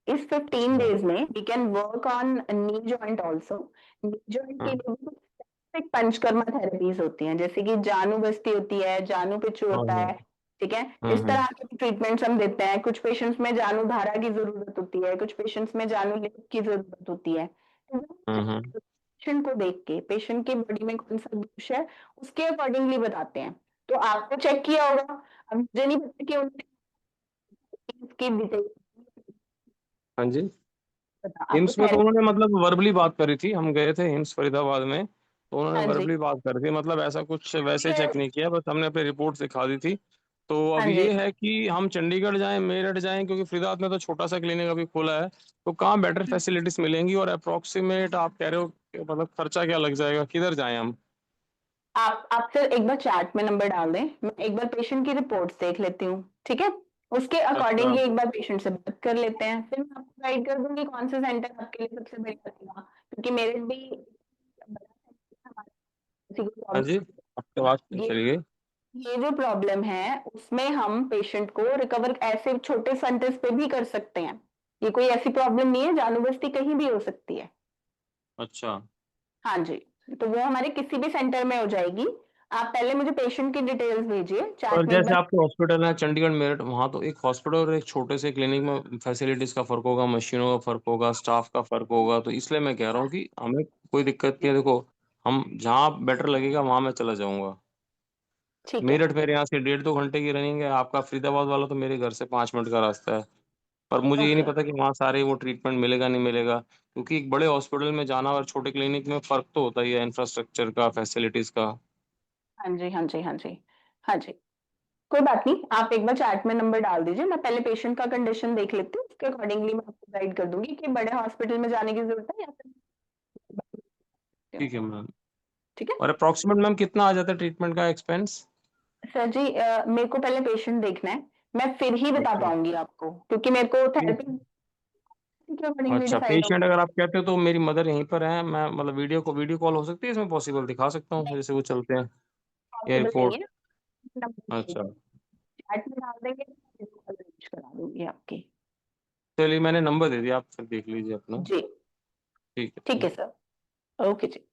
इस 15 अच्छा। डेज में we can work on knee joint also. Knee joint के हाँ लिए भी कुछ specific पंचकर्मा थेरेपीज होती हैं, जैसे कि जानु बस्ती होती है, जानु पिच्चू हाँ होता हाँ। है। ठीक है, इस हम्म तरह के ट्रीटमेंट्स हम देते हैं। कुछ पेशेंट्स में जानु धारा की जरूरत होती है, कुछ पेशेंट्स में जानु लेप की जरूरत होती है। हम्म। पेशेंट को देख के, पेशेंट की बॉडी में कौन सा दोष है, उसके अकॉर्डिंगली बताते हैं। तो आपने चेक किया होगा, अब मुझे नहीं पता कि उन्होंने इसकी डिटेल हाँ जी। बता आपको हिम्स में तो थेरेपी। उन्होंने मतलब वर्बली बात करी थी, हम गए थे हिम्स फरीदाबाद में, तो उन्होंने हाँ जी। वर्बली बात कर दी, मतलब ऐसा कुछ वैसे चेक नहीं किया, बस हमने अपनी रिपोर्ट दिखा दी थी। तो अब हाँ जी। ये है कि हम चंडीगढ़ जाएं, मेरठ जाएं, क्योंकि फरीदाबाद में तो छोटा सा क्लिनिक अभी खुला है, तो कहाँ बेटर फैसिलिटीज मिलेंगी, और अप्रोक्सीमेट आप कह रहे हो कि मतलब खर्चा क्या लग जाएगा, किधर जाएं हम? आप सर एक बार चार्ट में नंबर डाल दें, मैं एक बार पेशेंट की रिपोर्ट्स देख लेती हूँ, ठीक है? उसके अच्छा। अकॉर्डिंगली एक बार पेशेंट से बात कर लेते हैं, फिर मैं आपको गाइड कर दूंगी कौन सा सेंटर आपके लिए सबसे बढ़िया रहेगा, क्योंकि मेरे भी बड़ा सेंटर हमारे किसी को हाँ प्रॉब्लम जी, आपकी आवाज नहीं ये चली गई। ये जो प्रॉब्लम है उसमें हम पेशेंट को रिकवर ऐसे छोटे सेंटर्स पे भी कर सकते हैं। ये कोई ऐसी प्रॉब्लम नहीं है, जानू बस्ती कहीं भी हो सकती है। अच्छा, हाँ जी, तो वो हमारे किसी भी सेंटर में हो जाएगी। आप पहले मुझे पेशेंट की डिटेल्स भेजिए, पर चार्ट में एक जैसे बार। आपके हॉस्पिटल है चंडीगढ़ मेरठ, वहाँ तो एक हॉस्पिटल और एक छोटे से क्लिनिक में फैसिलिटीज का फर्क होगा, मशीनों का फर्क होगा, स्टाफ का फर्क होगा, तो इसलिए मैं कह रहा हूँ कि हमें कोई दिक्कत नहीं है। देखो, हम जहाँ बेटर लगेगा वहाँ मैं चला जाऊंगा। ठीक है। मेरठ मेरे यहाँ से 1.5-2 घंटे की रनिंग है, आपका फरीदाबाद वाला तो मेरे घर से 5 मिनट का रास्ता है। पर मुझे ये नहीं ओके। पता कि वहाँ सारे वो ट्रीटमेंट मिलेगा नहीं मिलेगा, क्योंकि एक बड़े हॉस्पिटल में जाना और छोटे क्लिनिक में फर्क तो होता ही है, इंफ्रास्ट्रक्चर का, फैसिलिटीज का। हाँ जी, हाँ जी, हाँ जी, हाँ जी। कोई बात नहीं, आप एक बार चार्ट में नंबर डाल दीजिए, मैं पहले पेशेंट का कंडीशन देख लेती हूँ, उसके अकॉर्डिंगली मैं आपको गाइड कर दूंगी कि बड़े हॉस्पिटल में जाने की जरूरत है या फिर। ठीक है मैम। ठीक है और अप्रोक्सीमेट मैम कितना आ जाता है ट्रीटमेंट का एक्सपेंस? सर जी, मेरे को पहले पेशेंट देखना है, मैं फिर ही बता अच्छा। पाऊंगी आपको, क्योंकि मेरे को ठीक। थेरेपी के अकॉर्डिंगली अच्छा, डिसाइड पेशेंट होगा। अगर आप कहते हो तो मेरी मदर यहीं पर है, मैं मतलब वीडियो कॉल हो सकती है इसमें पॉसिबल, दिखा सकता हूँ जैसे वो चलते हैं पॉसिबल नहीं एयरपोर्ट? है, अच्छा, चार्ट में डाल देंगे तो कॉल अरेंज करा दूंगी आपकी। चलिए मैंने नंबर दे दिया, आप फिर देख लीजिए अपना। जी। ठीक है, ठीक है थैंक यू। सर। ओके जी।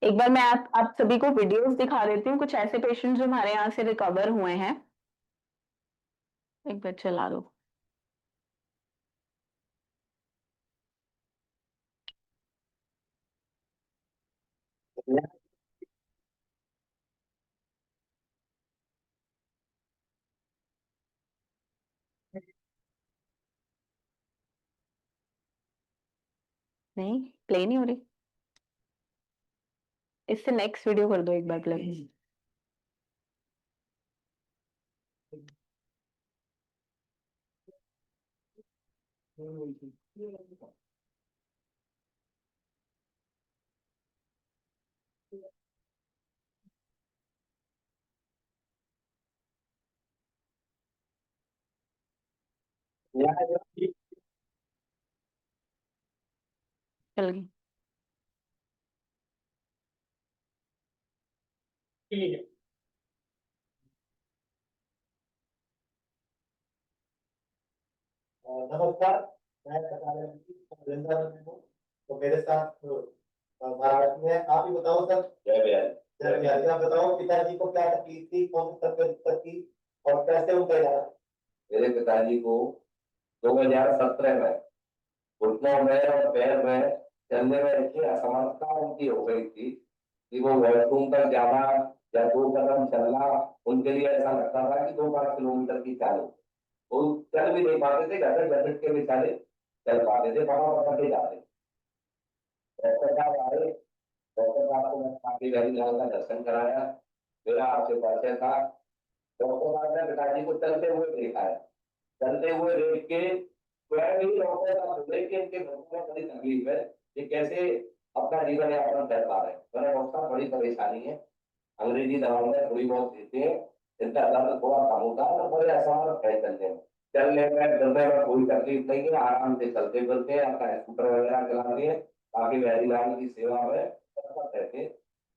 एक बार मैं आप सभी को वीडियोस दिखा देती हूँ, कुछ ऐसे पेशेंट जो हमारे यहाँ से रिकवर हुए हैं। एक बार चला दो। नहीं, प्ले नहीं हो रही, इससे नेक्स्ट वीडियो कर दो एक बार प्लीज। चल गई। नमस्कार। मैं बता रहा हूँ वृंदावन हूँ। तो मेरे साथ महाराज में आप ही बताओ सर। जय बिहारी। जय बिहारी। आप बताओ पिताजी को क्या तकलीफ थी, कौन सी तबीयत दिक्कत थी और कैसे उनका इलाज? मेरे पिताजी को 2017 में घुटनों में और पैर में चलने में इतनी असमर्थता उनकी हो गई थी कि वो वॉशरूम तक जाना या 2 कदम चलना उनके लिए ऐसा लगता था कि 2-5 किलोमीटर की चाल। वो चल भी नहीं पाते थे, घर बैठ के बेचारे चल पाते थे, फटाफट के जाते। डॉक्टर साहब आए, डॉक्टर साहब को मैं काफी गहरी लाल का दर्शन कराया, मेरा आपसे परिचय था। डॉक्टर साहब ने पिताजी को चलते हुए देखा है, चलते हुए देख के स्वयं ही डॉक्टर साहब बोले कि इनके घुटनों में बड़ी तकलीफ है, ये कैसे अपना जीवन यापन कर पा रहे हैं। मैंने डॉक्टर साहब बड़ी परेशानी है, अंग्रेजी दवाएं थोड़ी बहुत देते हैं, इनका दर्द थोड़ा कम होता है, तो बड़े असमर्थ है चलने में। चलने में फिरने में कोई तकलीफ नहीं है, आराम से चलते फिरते हैं, अपना स्कूटर वगैरह चलाते हैं, काफी वैली लाल की सेवा में तत्पर रहते हैं।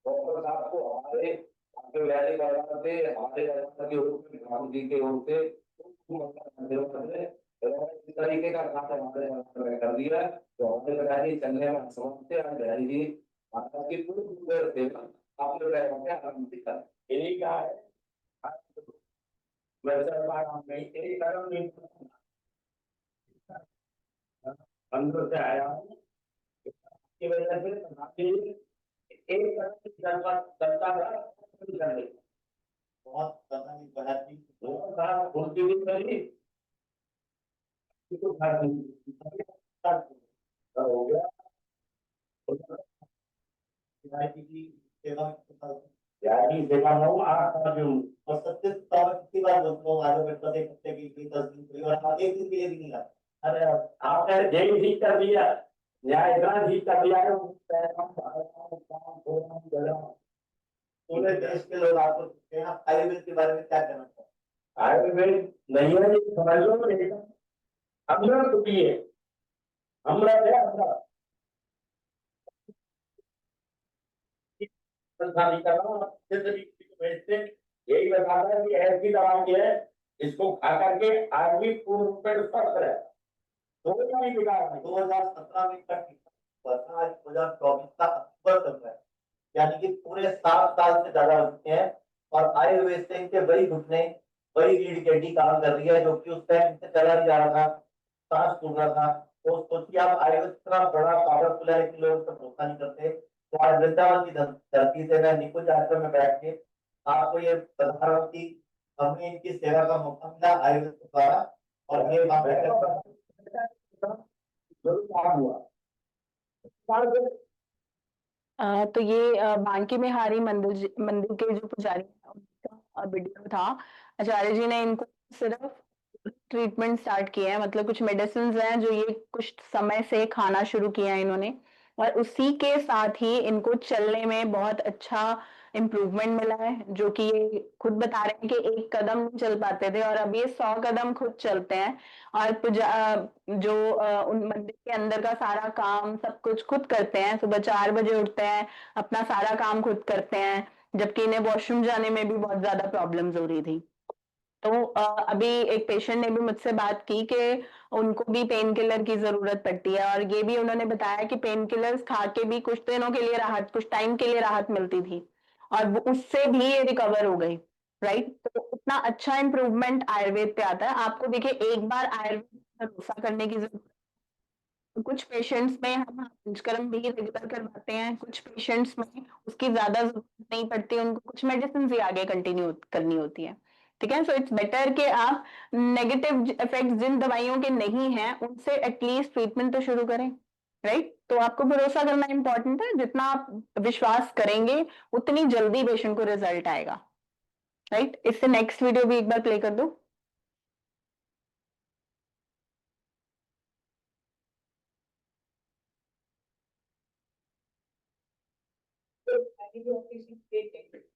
डॉक्टर साहब को हमारे आपके वैली परिवार से, हमारे परिवार की ओर से, ठाकुर जी की ओर से इस तरीके का काम हमारे परिवार ने कर दिया है, तो हमारे पिताजी चलने में असमर्थ थे, आज बिहारी जी माता की पूरी सेवा आपने पैरों में आराम दिखा। यही कहा है वैसे आराम नहीं, यही कारण नहीं अंदर से आया हूँ की वजह से समाधि एक तरह की दरता कर ले। बहुत पता नहीं बना थी बहुत सारा उनकी भी करी तो हो गया। रियायती की सेवा रियायती सेवा हो आप जो और 37 कितनी बार बोलते हो आगे बढ़ एक हफ्ते की 10 दिन की और एक दिन के लिए भी नहीं आता। अरे आपने जेल ठीक कर दिया, न्याय इतना ठीक कर दिया है पूरे देश के लोग आपको पूछते हैं, आप आयुर्वेद के बारे में क्या कहना चाहते हैं? आयुर्वेद नहीं है जी, समझ लो लेकिन अमृत भी है, अमृत है अमृत। संसारी कर रहा हूँ, अच्छे से भी किसी को भेजते यही बता रहा है कि ऐसी दवाई है इसको खा करके आदमी पूर्ण रूप में स्वस्थ रहे, कोई भी बिगाड़ नहीं। 2017 में तक आज 2024 का अक्टूबर चल रहा है, यानी कि पूरे 7 साल से ज्यादा हो चुके हैं और आयुर्वेद से इनके बड़ी घुटने बड़ी रीढ़ की हड्डी काम कर रही है, जो कि उस टाइम से चला नहीं जा रहा था, सांस फूल रहा था। तो सोचिए आप आयुर्वेद इतना बड़ा पावरफुल है कि लोग उसका भरोसा नहीं करते। तो आज वृंदावन की धरती से मैं निकुंज आश्रम में बैठ के आपको ये बता रहा हूँ कि हमें इनकी सेवा का मौका मिला आयुर्वेद के द्वारा और ये वहाँ बैठकर जरूर काम हुआ। तो ये बांके में हारी मंदिर के जो पुजारी हैं, उनका वीडियो था। आचार्य जी ने इनको सिर्फ ट्रीटमेंट स्टार्ट किया है, मतलब कुछ मेडिसिन हैं जो ये कुछ समय से खाना शुरू किया है इन्होंने, और उसी के साथ ही इनको चलने में बहुत अच्छा इम्प्रूवमेंट मिला है, जो कि ये खुद बता रहे हैं कि एक कदम नहीं चल पाते थे और अब ये 100 कदम खुद चलते हैं। और उन मंदिर के अंदर का सारा काम सब कुछ खुद करते हैं, सुबह 4 बजे उठते हैं, अपना सारा काम खुद करते हैं, जबकि इन्हें वॉशरूम जाने में भी बहुत ज्यादा प्रॉब्लम्स हो रही थी। तो अभी एक पेशेंट ने भी मुझसे बात की कि उनको भी पेन किलर की जरूरत पड़ती है, और ये भी उन्होंने बताया कि पेन किलर्स खा के भी कुछ दिनों के लिए राहत, कुछ टाइम के लिए राहत मिलती थी और उससे भी ये रिकवर हो गई। राइट, तो इतना अच्छा इंप्रूवमेंट आयुर्वेद पे आता है। आपको देखिए, एक बार आयुर्वेद पर भरोसा करने की जरूरत, कुछ पेशेंट्स में हम पंचकर्म भी रेगुलर करवाते हैं, कुछ पेशेंट्स में उसकी ज्यादा जरूरत नहीं पड़ती, उनको कुछ मेडिसिन ही आगे कंटिन्यू करनी होती है। ठीक है, सो इट्स बेटर कि आप नेगेटिव इफेक्ट्स जिन दवाइयों के नहीं हैं उनसे एटलीस्ट ट्रीटमेंट तो शुरू करें। राइट, तो आपको भरोसा करना इंपॉर्टेंट है, जितना आप विश्वास करेंगे उतनी जल्दी पेशेंट को रिजल्ट आएगा। राइट, इससे नेक्स्ट वीडियो भी एक बार प्ले कर दो।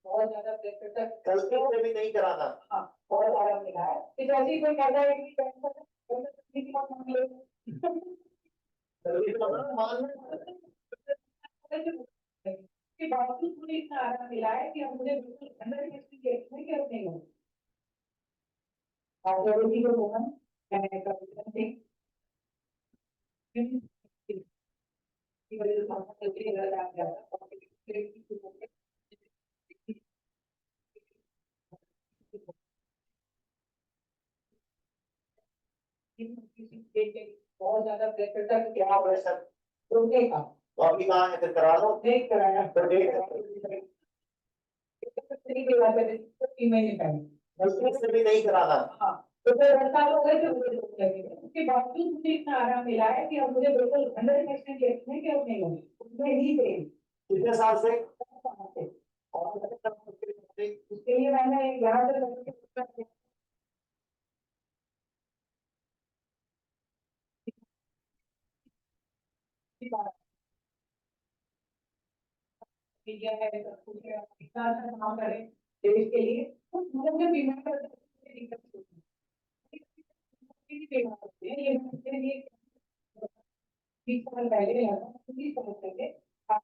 बहुत ज्यादा प्रेशर तक गलतियों से भी नहीं कराना। हाँ, बहुत आराम मिला है कि जैसे ही कोई कहता है कि गलती की बात मान लो, गलती तो कि बावजूद मुझे इतना आराम मिला है कि अब मुझे बिल्कुल अंदर की केस में क्या नहीं हो। आप जरूरी को बोला मैं कविता थी की वजह से समझ के गलत आ जाता और बहुत ज्यादा प्रेशर तक क्या प्रेशर रुकेगा तो अभी कहाँ है, फिर करा लो, देख कराया तो देख महीने पहले गलती से भी नहीं कराना। हाँ, तो फिर 10 साल हो गए थे मुझे लगेगा, उसके बावजूद मुझे इतना आराम मिला है कि अब मुझे बिल्कुल 100% यकीन है कि अब नहीं होगी उसमें ही थे कितने साल से और उसके लिए मैंने यहाँ से मीडिया है, सब कुछ है, इतना अच्छा काम करें देश के लिए, तो मुझे बीमा कर दिक्कत होती है। ये मेरे लिए 20 साल पहले लगा, 20 साल पहले आप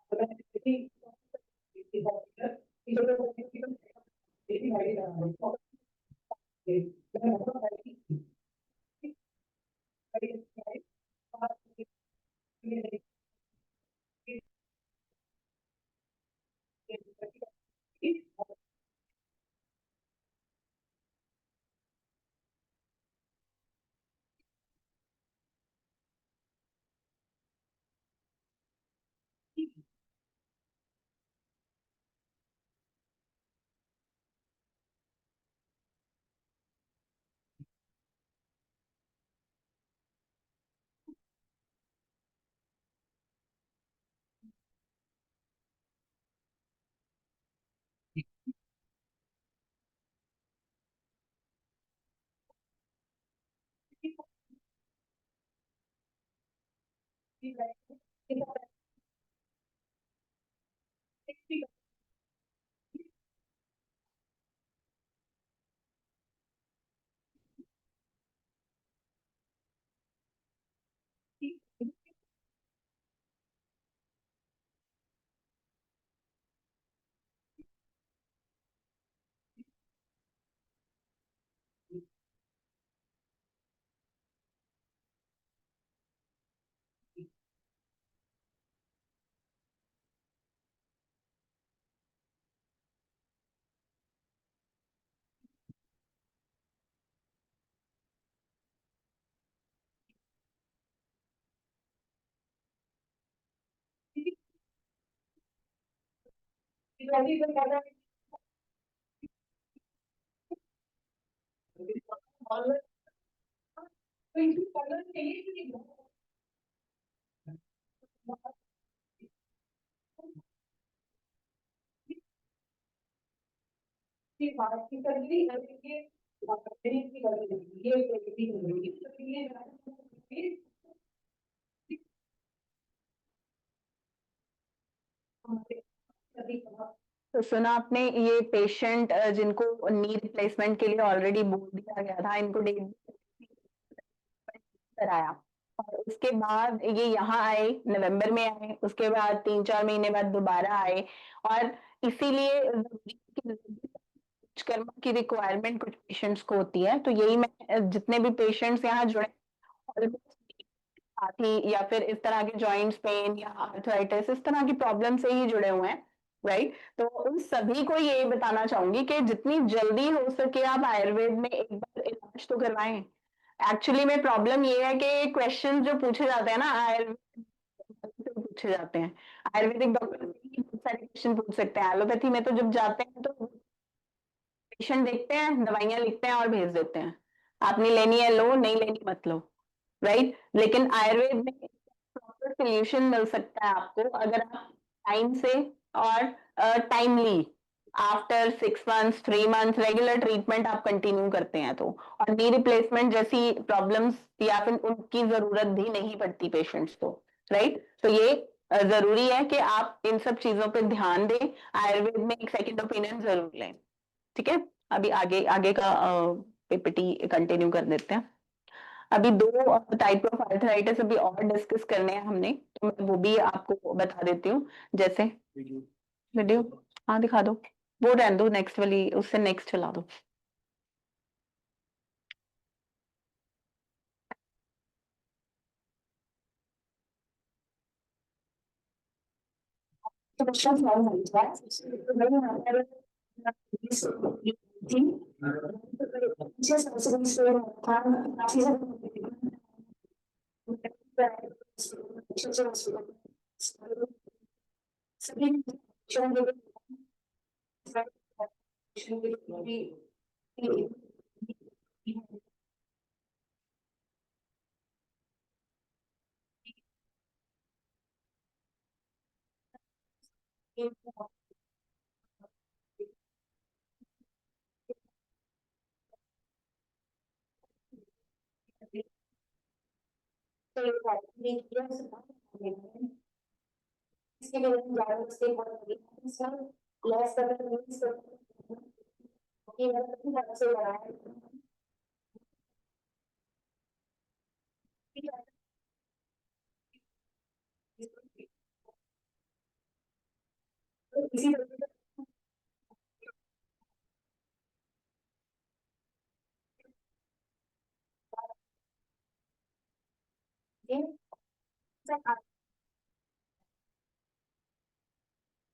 तो सुना आपने, ये पेशेंट जिनको नी रिप्लेसमेंट के लिए ऑलरेडी बोल दिया गया था, इनको डेट कराया और उसके बाद ये यहाँ आए, नवंबर में आए, उसके बाद 3-4 महीने बाद दोबारा आए। और इसीलिए कर्मा की रिक्वायरमेंट कुछ पेशेंट्स को होती है। तो यही मैं जितने भी पेशेंट्स यहाँ जुड़े साथी या फिर इस तरह के जॉइंट्स पेन या आर्थराइटिस इस तरह की प्रॉब्लम से ही जुड़े हुए हैं, राइट। तो उन सभी को ये बताना चाहूंगी कि जितनी जल्दी हो सके आप आयुर्वेद में एक बार इलाज तो करवाएं। एक्चुअली में प्रॉब्लम ये है कि क्वेश्चन जो पूछे जाते हैं ना आयुर्वेद से पूछे जाते हैं। आयुर्वेदिक डॉक्टर बहुत सारे क्वेश्चन पूछ सकते हैं, एलोपैथी में तो जब जाते हैं तो पेशेंट देखते हैं, दवाइयां लिखते हैं और भेज देते हैं, आपने लेनी है लो, नहीं लेनी मत लो, राइट। लेकिन आयुर्वेद में प्रॉपर सोल्यूशन मिल सकता है आपको अगर आप टाइम से और timely after 6 months 3 months regular treatment आप कंटिन्यू करते हैं तो। और नी रिप्लेसमेंट जैसी प्रॉब्लम्स या फिर उनकी जरूरत भी नहीं पड़ती पेशेंट्स को, राइट। तो ये जरूरी है कि आप इन सब चीजों पर ध्यान दें, आयुर्वेद में एक सेकेंड ओपिनियन जरूर लें, ठीक है। अभी आगे आगे का पीपीटी कंटिन्यू कर देते हैं। अभी 2 टाइप ऑफ आर्थराइटिस अभी और डिस्कस करने हैं हमने, तो मैं वो भी आपको बता देती हूँ। जैसे वीडियो, हाँ दिखा दो, वो रहने दो, नेक्स्ट वाली उससे नेक्स्ट चला दो।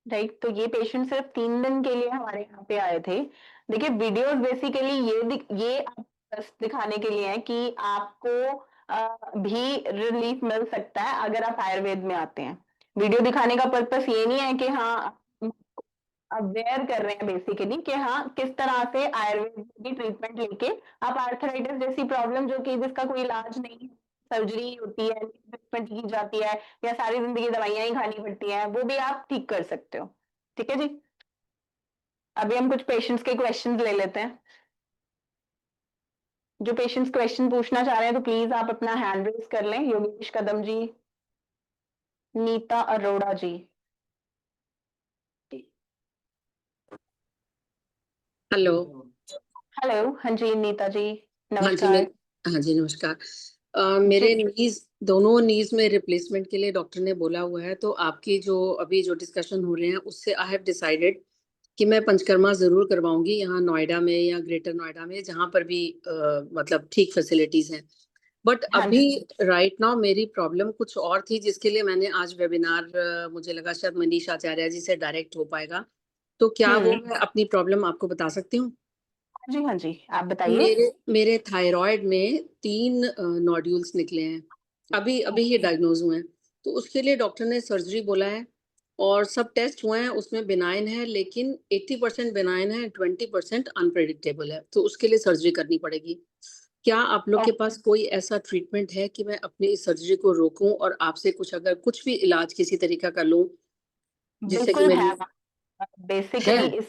राइट। तो ये पेशेंट सिर्फ 3 दिन के लिए हमारे यहाँ पे आए थे। देखिए वीडियोस बेसिकली ये आप बस दिखाने के लिए है कि आपको भी रिलीफ मिल सकता है अगर आप आयुर्वेद में आते हैं। वीडियो दिखाने का पर्पस ये नहीं है कि हाँ अवेयर कर रहे हैं बेसिकली कि हाँ किस तरह से आयुर्वेद की ट्रीटमेंट लेके आप आर्थराइटिस जैसी प्रॉब्लम जो कि जिसका कोई इलाज नहीं है, सर्जरी होती है, ट्रीटमेंट की जाती है या सारी जिंदगी दवाइयां ही खानी पड़ती हैं, वो भी आप ठीक कर सकते हो। ठीक है जी। अभी हम कुछ पेशेंट्स के क्वेश्चंस ले लेते हैं। जो पेशेंट्स क्वेश्चन पूछना चाह रहे हैं तो प्लीज आप अपना हैंड रेज कर लें। योगेश कदम जी, नीता अरोड़ा जी। हेलो। हेलो, हाँ जी नीता जी, हाँ जी मैं नमस्कार। हाँ जी नमस्कार। जी मेरे दोनों नीज में रिप्लेसमेंट के लिए डॉक्टर ने बोला हुआ है, तो आपकी जो अभी जो डिस्कशन हो रहे हैं उससे आई हैव डिसाइडेड कि मैं पंचकर्मा जरूर करवाऊंगी, यहाँ नोएडा में या ग्रेटर नोएडा में, जहाँ पर भी मतलब ठीक फैसिलिटीज हैं। बट हाँ अभी जी। राइट नाउ मेरी प्रॉब्लम कुछ और थी, जिसके लिए मैंने आज वेबिनार मुझे लगा शायद मनीष आचार्य जी से डायरेक्ट हो पाएगा, तो क्या वो मैं अपनी प्रॉब्लम आपको बता सकती हूँ? हाँ जी, आप बताइए। मेरे मेरे थायराइड में 3 नोड्यूल्स निकले हैं, अभी अभी ये डायग्नोज हुए हैं, तो उसके लिए डॉक्टर ने सर्जरी बोला है और सब टेस्ट हुए हैं, उसमें बिनाइन है, लेकिन 80% बिनाइन है, 20% अनप्रेडिक्टेबल है, तो उसके लिए सर्जरी करनी पड़ेगी। क्या आप लोग के पास कोई ऐसा ट्रीटमेंट है कि मैं अपनी इस सर्जरी को रोकूं और आपसे कुछ अगर कुछ भी इलाज किसी तरीका का लूं जिससे कि बिल्कुल मेरी है, बेसिकली है?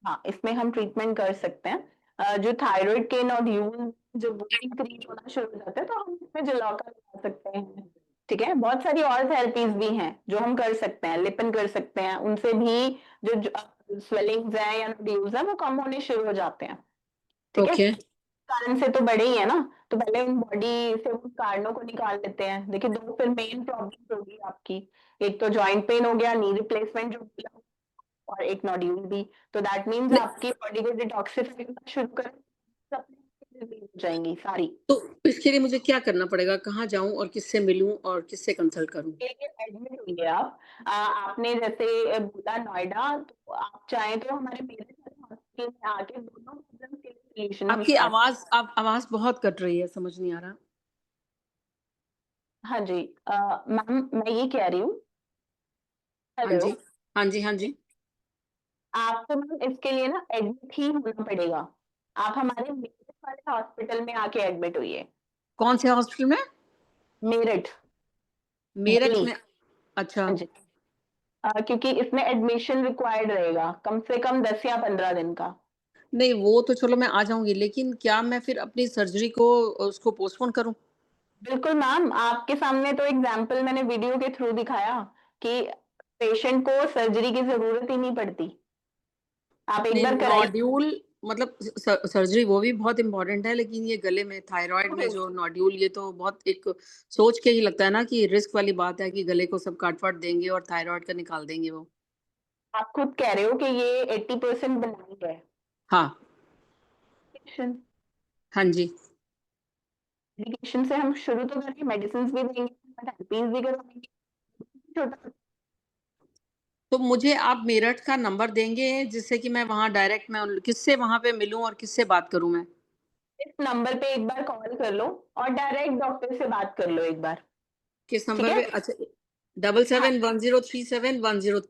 हाँ, इसमें हम ट्रीटमेंट कर सकते हैं। जो थायराइड के नोड्यूल जब वो इंक्रीज होना शुरू हो जाता है तो हम इसमें जलाकर लगा सकते हैं। ठीक है, बहुत सारी और थेरेपीज भी हैं जो हम कर सकते हैं, लिपन कर सकते हैं, उनसे भी जो स्वेलिंग्स हैं या नोड्यूल्स हैं वो कम होने शुरू हो जाते हैं। ठीक है, ओके। कारण से तो बड़े ही है ना, तो पहले उन बॉडी से उन कारणों को निकाल लेते हैं। देखिए, दो फिर मेन प्रॉब्लम होगी आपकी, एक तो जॉइंट पेन हो गया, नी रिप्लेसमेंट जो बोला, और एक नोड्यूल भी। तो दैट मीन्स आपकी बॉडी को डिटॉक्सिफाई करना शुरू कर हो जाएंगी सारी। तो इसके लिए मुझे क्या करना पड़ेगा, कहाँ जाऊं और किससे मिलूं और किससे कंसल्ट करूं? एडमिट हुई है आप। आपने जैसे बोला नोएडा, तो आप चाहें तो हमारे मेरठ वाले हॉस्पिटल में आके दोनों प्रॉब्लम के लिए सोल्यूशन हम आपकी स्टार्ट। आवाज बहुत कट रही है, समझ नहीं आ रहा। हाँ जी, मैम मैं ये कह रही हूँ। हाँ हेलो, जी, हाँ जी, हाँ जी। आपको मैम इसके लिए ना एडमिट ही होना पड़ेगा। आप हमारे मेरठ वाले हॉस्पिटल में आके एडमिट हुई। कौन से हॉस्पिटल में? मेरठ, मेरठ दिल्ली। में? अच्छा। हाँ जी, क्योंकि इसमें एडमिशन रिक्वायर्ड रहेगा कम से कम 10 या 15 दिन का। नहीं, वो तो चलो मैं आ जाऊंगी, लेकिन क्या मैं फिर अपनी सर्जरी को उसको पोस्टपोन करूं? बिल्कुल मैम, आपके सामने तो एग्जाम्पल मैंने वीडियो के थ्रू दिखाया कि पेशेंट को सर्जरी की जरूरत ही नहीं पड़ती। आप एक नहीं, बार कराइए। नोड्यूल मतलब सर्जरी वो भी बहुत इंपॉर्टेंट है, लेकिन ये गले में थायराइड में जो नोड्यूल, ये तो बहुत एक सोच के ही लगता है ना कि रिस्क वाली बात है कि गले को सब काट फाट देंगे और थायराइड का निकाल देंगे वो। आप खुद कह रहे हो कि ये 80% बनाई है। हाँ। मेडिकेशन हाँ जी। मेडिकेशन से हम शुरू तो करेंगे, मेडिसिन भी देंगे, थेरेपीज भी करवाएंगे। छोटा, तो मुझे आप मेरठ का नंबर देंगे जिससे कि मैं वहाँ डायरेक्ट मैं किससे वहाँ पे मिलूं और किससे बात करूं मैं? इस नंबर पे एक बार कॉल कर लो और डायरेक्ट डॉक्टर से बात कर लो एक बार। किस ठीक नंबर है, पे? अच्छा, 77103710।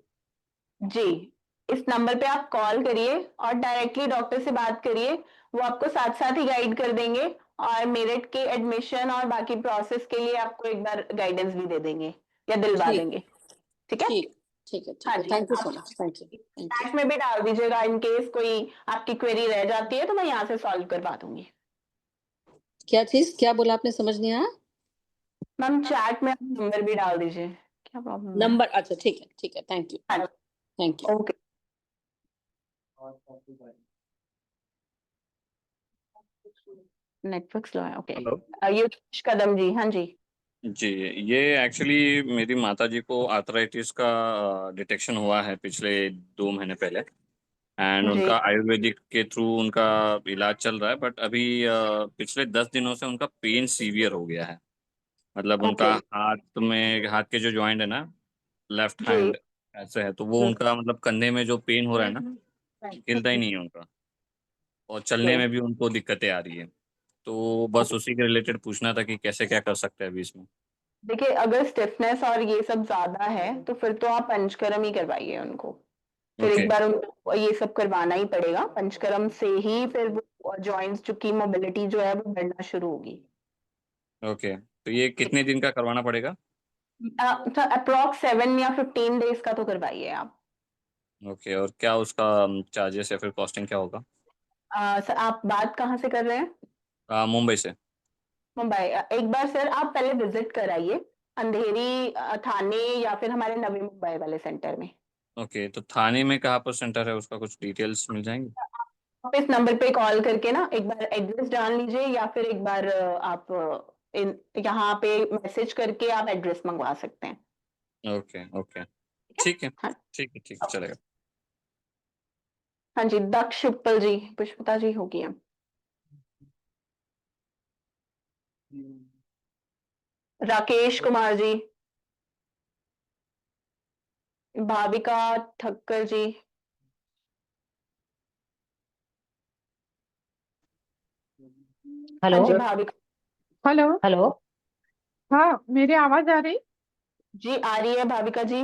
जी, इस नंबर पे आप कॉल करिए और डायरेक्टली डॉक्टर से बात करिए। वो आपको साथ साथ ही गाइड कर देंगे और मेरिट के एडमिशन और बाकी प्रोसेस के लिए आपको एक बार गाइडेंस भी दे देंगे या दिलवा ठीक देंगे। ठीक है, ठीक ठीक है, ठीक हाँ है। जी। थैंक यू आप so much, thank you, thank you. Chat में भी डाल दीजिएगा, इन केस कोई आपकी क्वेरी रह जाती है तो मैं यहाँ से सॉल्व करवा दूंगी। क्या चीज, क्या बोला आपने, समझ नहीं आया? मैम चैट में आप नंबर भी डाल दीजिए, क्या प्रॉब्लम है। नंबर? अच्छा, ठीक है, ठीक है, थैंक यू, हाँ, thank you. Okay. Network slow है, ओके। हेलो युकेश कदम जी, हाँ जी। जी, ये एक्चुअली मेरी माताजी को आर्थराइटिस का डिटेक्शन हुआ है पिछले 2 महीने पहले, एंड जी, उनका आयुर्वेदिक के थ्रू उनका इलाज चल रहा है, बट अभी पिछले 10 दिनों से उनका पेन सीवियर हो गया है। मतलब उनका ओके। हाथ के जो जॉइंट है ना, लेफ्ट जी, हैंड ऐसे है, तो वो उनका मतलब कंधे में जो पेन हो रहा है ना, हिलता ही नहीं है उनका, और चलने ओके। में भी उनको दिक्कतें आ रही है। तो बस उसी के रिलेटेड पूछना था कि कैसे क्या कर सकते हैं अभी इसमें। देखिए, अगर स्टिफनेस और ये सब ज्यादा है तो फिर तो आप पंचकर्म ही करवाइए उनको। फिर ओके। एक बार उनको ये सब करवाना ही पड़ेगा, पंचकर्म से ही फिर वो जॉइंट्स की मोबिलिटी जो है वो बढ़ना शुरू होगी। ओके, तो ये कितने दिन का करवाना पड़ेगा? अप्रोक्स 7 या 15 डेज का तो करवाइए आप। ओके, और क्या उसका चार्जेस या फिर कॉस्टिंग क्या होगा? सर, आप बात कहाँ से कर रहे हैं? मुंबई से। मुंबई। एक बार सर आप पहले विजिट कराइए। अंधेरी थाने या फिर हमारे नवी मुंबई वाले सेंटर में। ओके, तो थाने में कहाँ पर सेंटर है, उसका कुछ डिटेल्स मिल जाएंगे? आप इस नंबर पे कॉल करके ना एक बार एड्रेस डाल लीजिए, या फिर एक बार आप इन यहाँ पे मैसेज करके आप एड्रेस मंगवा सकते हैं। ओके ओके, ठीक है? ठीक है हाँ ठीक है ठीक है, चलेगा। हाँ जी, दक्ष उपल जी, पुष्पता जी होगी हम। राकेश कुमार जी, भाविका ठक्कर जी। हेलो हाँ जी भाविका। हेलो। हेलो। हाँ, मेरी आवाज आ रही? जी आ रही है भाविका जी।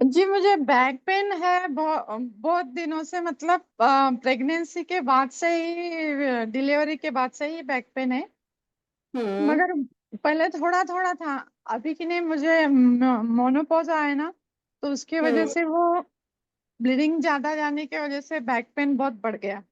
जी, मुझे बैक पेन है बहुत दिनों से, मतलब प्रेगनेंसी के बाद से ही, डिलीवरी के बाद से ही बैक पेन है। हम्म। मगर पहले थोड़ा थोड़ा था। अभी की नहीं, मुझे मोनोपॉज आया ना, तो उसकी वजह हम्म। से वो ब्लीडिंग ज्यादा जाने की वजह से बैक पेन बहुत बढ़ गया।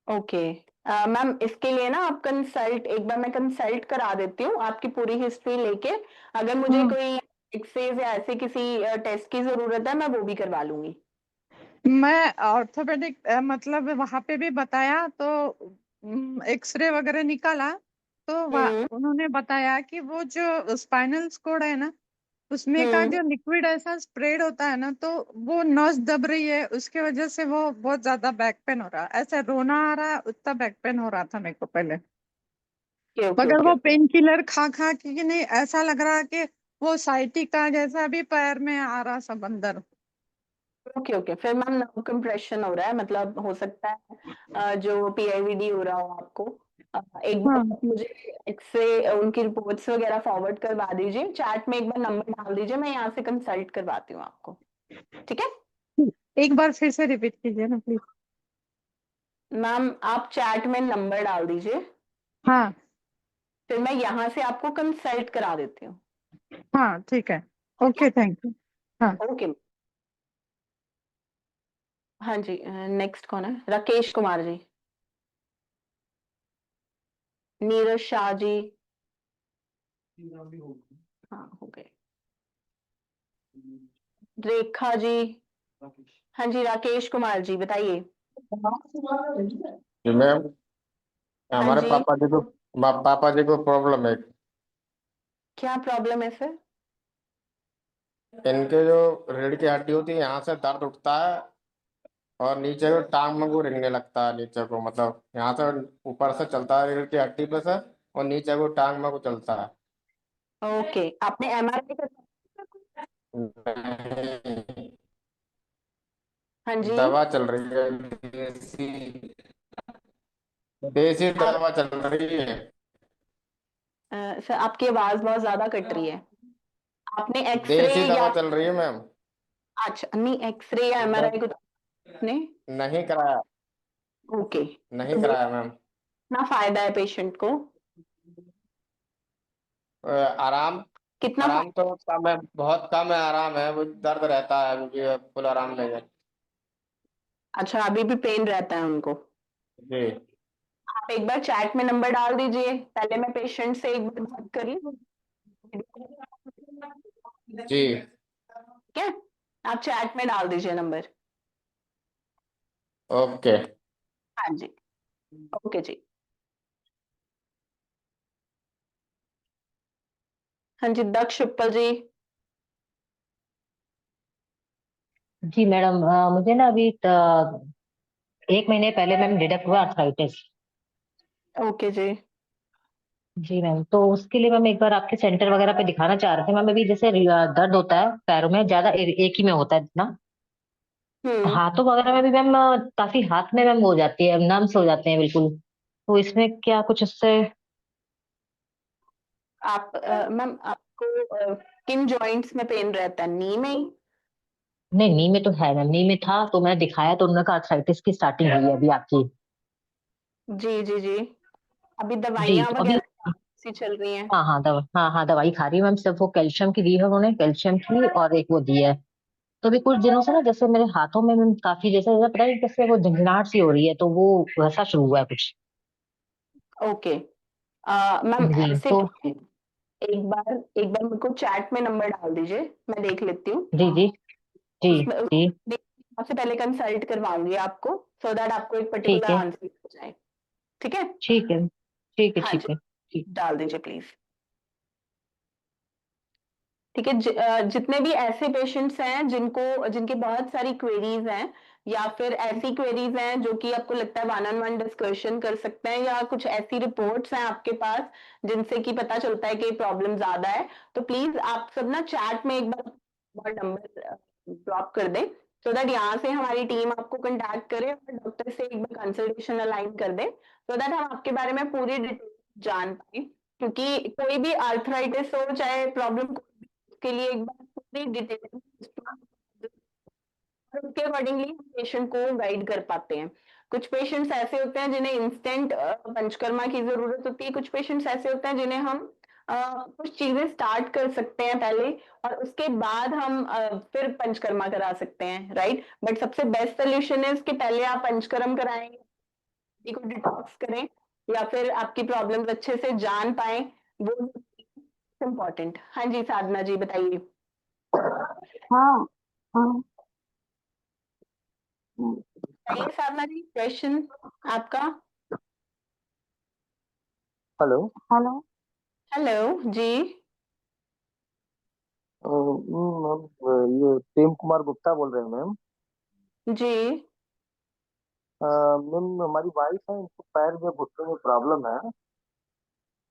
ओके मैम, इसके लिए ना आप कंसल्ट, एक बार मैं कंसल्ट करा देती हूँ आपकी पूरी हिस्ट्री लेके। अगर मुझे हम्म। कोई एक्सरेज या ऐसे किसी टेस्ट की जरूरत है, मैं वो भी करवा लूंगी। मैं ऑर्थोपेडिक, मतलब वहां पे भी बताया, तो एक्सरे वगैरह निकाला, तो हम्म। उन्होंने बताया कि वो जो स्पाइनल कोड है ना, उसमें का हम्म। जो लिक्विड ऐसा स्प्रेड होता है ना, तो वो नस दब रही है, उसके वजह से वो बहुत ज्यादा बैक पेन हो रहा है। ऐसे रोना आ रहा है, उतना बैक पेन हो रहा था मेरे को पहले। ओके ओके मगर ओके वो ओके। पेन किलर खा खा के कि नहीं, ऐसा लग रहा है कि वो साइटिका जैसा भी पैर में आ रहा सब अंदर। ओके ओके, फिर मैम नर्व कंप्रेशन हो रहा है, मतलब हो सकता है जो पीआईवीडी हो रहा हो आपको। एक बार हाँ, आप मुझे एक्सरे उनकी रिपोर्ट्स वगैरह फॉरवर्ड करवा दीजिए, चैट में एक बार नंबर डाल दीजिए, मैं यहाँ से कंसल्ट करवाती हूँ आपको। ठीक है एक बार फिर से रिपीट कीजिए ना प्लीज। मैम, आप चैट में नंबर डाल दीजिए, हाँ फिर मैं यहाँ से आपको कंसल्ट करा देती हूँ। हाँ, ठीक है। ठीक है, ओके, थैंक यू। हाँ। ओके। हाँ जी, नेक्स्ट कौन है? राकेश कुमार जी, नीरज शाह जी। हाँ हो गए। रेखा जी। हाँ जी, राकेश कुमार जी बताइए। जी मैम, हाँ हमारे जी, पापा जी को प्रॉब्लम है। क्या प्रॉब्लम है सर? इनके जो रीढ़ की हड्डी होती है, यहाँ से दर्द उठता है, और नीचे को टांग में को रिंगने लगता है, नीचे को मतलब यहाँ से ऊपर से चलता है रीढ़ की हड्डी पे से, और नीचे को टांग में को चलता है। ओके, आपने एमआरआई कर? नहीं, हाँ जी। दवा चल रही है, देसी देसी आप दवा चल रही है। सर, आपकी आवाज बहुत ज्यादा कट रही है। आपने एक्सरे देसी या, दवा चल रही है मैम। अच्छा नहीं, एक्सरे या एमआरआई को आपने? नहीं कराया, ओके, नहीं तो वो कराया मैम। कितना फायदा है पेशेंट को? आराम, कितना आराम फायदा? तो कम है, बहुत कम है आराम है, वो दर्द रहता है, क्योंकि फुल आराम नहीं है। अच्छा, अभी भी पेन रहता है उनको? जी आप एक बार चैट में नंबर डाल दीजिए, पहले मैं पेशेंट से एक बार बात कर लूं। जी। ठीक है, आप चैट में डाल दीजिए नंबर। ओके। हाँ जी, ओके जी। हाँ जी, दक्ष उपल जी। जी मैडम, मुझे ना अभी 1 महीने पहले मैम डिटेक्ट हुआ आर्थराइटिस। ओके जी। जी मैम, तो उसके लिए मैम एक बार आपके सेंटर वगैरह पे दिखाना चाह रहे थे मैम। अभी जैसे दर्द होता है पैरों में, ज्यादा एक ही में होता है इतना। हम्म। हाथों वगैरह में भी मैम काफी हाथ में मैम हो जाती है, नर्व्स हो जाते हैं बिल्कुल। तो इसमें क्या कुछ उससे? आप मैम, आपको किन जॉइंट्स में पेन रहता है, नी में ही? नहीं, नी में तो है मैम, नी में था तो मैंने दिखाया तो उन्होंने कहा आर्थराइटिस की स्टार्टिंग हुई है अभी आपकी। जी जी जी। अभी जी दवाइयाँ तो अभी, वगैरह सी चल रही हैं? हाँ दवाई खा रही हूँ मैम। सिर्फ वो कैल्शियम की दी है उन्होंने, कैल्शियम की, और एक वो दी है। तो अभी कुछ दिनों से ना जैसे मेरे हाथों में मैम काफी जैसे जैसे पता नहीं कैसे वो झंझनाहट सी हो रही है, तो वो वैसा शुरू हुआ है कुछ। ओके मैम, जी ऐसे तो एक बार मेरे को चैट में नंबर डाल दीजिए, मैं देख लेती हूँ। जी जी जी उसमें जी सबसे पहले कंसल्ट करवाऊंगी आपको, सो दैट आपको एक ठीक पर्टिकुलर है आंसर हो जाए। ठीक है, ठीक है ठीक है हाँ ठीक जी, है ठीक। डाल दीजिए प्लीज। ठीक है, जितने भी ऐसे पेशेंट्स हैं जिनके बहुत सारी क्वेरीज हैं, या फिर ऐसी क्वेरीज हैं जो कि आपको लगता है 1-on-1 डिस्कशन कर सकते हैं, या कुछ ऐसी रिपोर्ट्स हैं आपके पास जिनसे कि पता चलता है कि प्रॉब्लम ज्यादा है, तो प्लीज आप सब ना चैट में एक बार नंबर ड्रॉप कर दें, सो दैट यहाँ से हमारी टीम आपको कांटेक्ट करे और डॉक्टर से एक बार कंसल्टेशन अलाइन कर दे, सो दैट हम आपके बारे में पूरी डिटेल जान पाए। क्योंकि कोई भी आर्थराइटिस हो, चाहे प्रॉब्लम के लिए एक बार पूरी डिटेल और उसके अकॉर्डिंगली पेशेंट को गाइड कर पाते हैं। कुछ पेशेंट्स ऐसे होते हैं जिन्हें इंस्टेंट पंचकर्मा की जरूरत होती है, कुछ पेशेंट्स ऐसे होते हैं जिन्हें हम कुछ चीजें स्टार्ट कर सकते हैं पहले, और उसके बाद हम फिर पंचकर्मा करा सकते हैं, राइट। बट सबसे बेस्ट सोल्यूशन है कि पहले आप पंचकर्म कराएं, बॉडी को डिटॉक्स करें, या फिर आपकी प्रॉब्लम्स अच्छे से जान पाए, वो इम्पोर्टेंट। हाँ जी साधना जी बताइए। हाँ हाँ बताइए साधना जी, क्वेश्चन आपका। हेलो हेलो हेलो जी। मैम ये प्रेम कुमार गुप्ता बोल रहे हैं मैम। जी। मैम हमारी वाइफ है, इनको पैर में घुटने में प्रॉब्लम है।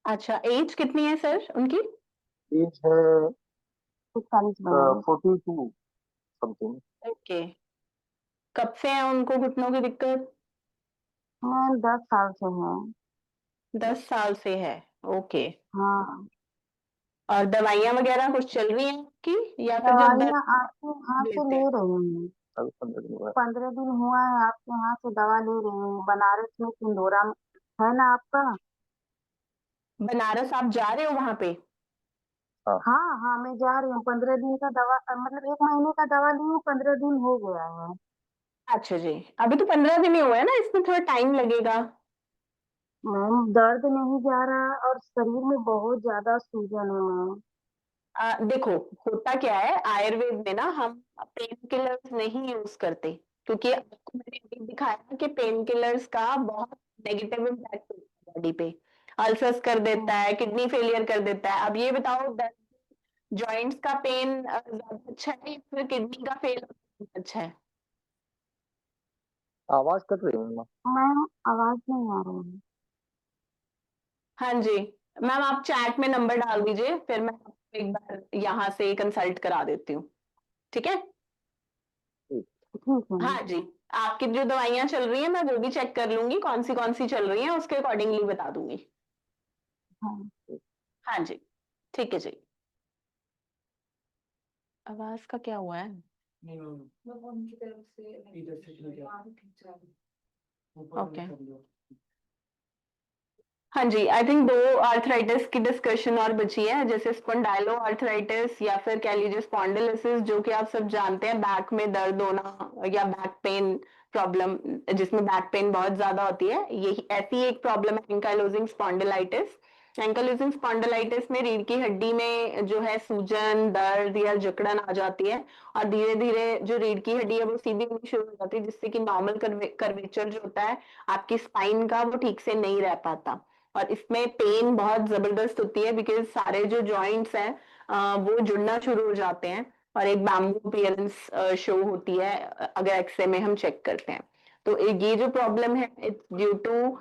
अच्छा, एज कितनी है सर उनकी? एज है 42 समथिंग। ओके, कब से है उनको घुटनों की दिक्कत? मैम 10 साल से है। 10 साल से है, ओके। हाँ, और दवाइयाँ वगैरह कुछ चल रही हैं की, या फिर जब दर्द दवाइयाँ आपके यहाँ से लेते ले हैं? रहे हैं। अभी 15 दिन हुआ है आपके यहाँ से दवा ले रहे हैं। बनारस में सिंधोरा में है ना आपका? बनारस आप जा रहे हो वहां पे? हाँ हाँ, मैं जा रही हूँ। 15 दिन का दवा, मतलब 1 महीने का दवा ली हूँ, 15 दिन हो गया है। अच्छा जी, अभी तो 15 दिन ही हुए हैं ना, इसमें थोड़ा टाइम लगेगा। मैम दर्द नहीं जा रहा और शरीर में बहुत ज्यादा सूजन है मैम। देखो, होता क्या है आयुर्वेद में ना, हम पेन किलर्स नहीं यूज करते, क्योंकि आपको मैंने अभी दिखाया कि पेन किलर्स का बहुत नेगेटिव इम्पैक्ट होता है बॉडी पे, अल्सर्स कर देता है, किडनी फेलियर कर देता है। अब ये बताओ, जॉइंट्स का पेन ज्यादा अच्छा है या फिर किडनी का फेल अच्छा है? आवाज कट रही है मैम, आवाज नहीं आ रही है। हाँ जी मैम, आप चैट में नंबर डाल दीजिए, फिर मैं आपको एक बार यहाँ से कंसल्ट करा देती हूँ। ठीक है, ठीक है मैम। हाँ जी। आपकी जो दवाइयाँ चल रही हैं मैं वो भी चेक कर लूंगी, कौन सी चल रही हैं, उसके अकॉर्डिंगली बता दूंगी। हाँ, हाँ जी, ठीक है जी। आवाज का क्या हुआ है? ओके, हाँ जी, आई थिंक 2 आर्थराइटिस की डिस्कशन और बची है, जैसे स्पॉन्डाइलो आर्थराइटिस या फिर कह लीजिए स्पॉन्डिलोसिस, जो कि आप सब जानते हैं, बैक में दर्द होना या बैक पेन प्रॉब्लम, जिसमें बैक पेन बहुत ज्यादा होती है, यही ऐसी एक प्रॉब्लम है एंकाइलोजिंग स्पॉन्डिलाइटिस। एंकाइलोजिंग स्पॉन्डिलाइटिस में रीढ़ की हड्डी में जो है सूजन, दर्द या जकड़न आ जाती है, और धीरे धीरे जो रीढ़ की हड्डी है वो सीधी होनी शुरू हो जाती है, जिससे कि नॉर्मल कर्वेचर जो होता है आपकी स्पाइन का, वो ठीक से नहीं रह पाता। और इसमें पेन बहुत जबरदस्त होती है, बिकॉज सारे जो जॉइंट्स हैं वो जुड़ना शुरू हो जाते हैं, और एक बैम्बू अपीयरेंस शो होती है अगर एक्सरे में हम चेक करते हैं। तो ये जो प्रॉब्लम है, it's due to,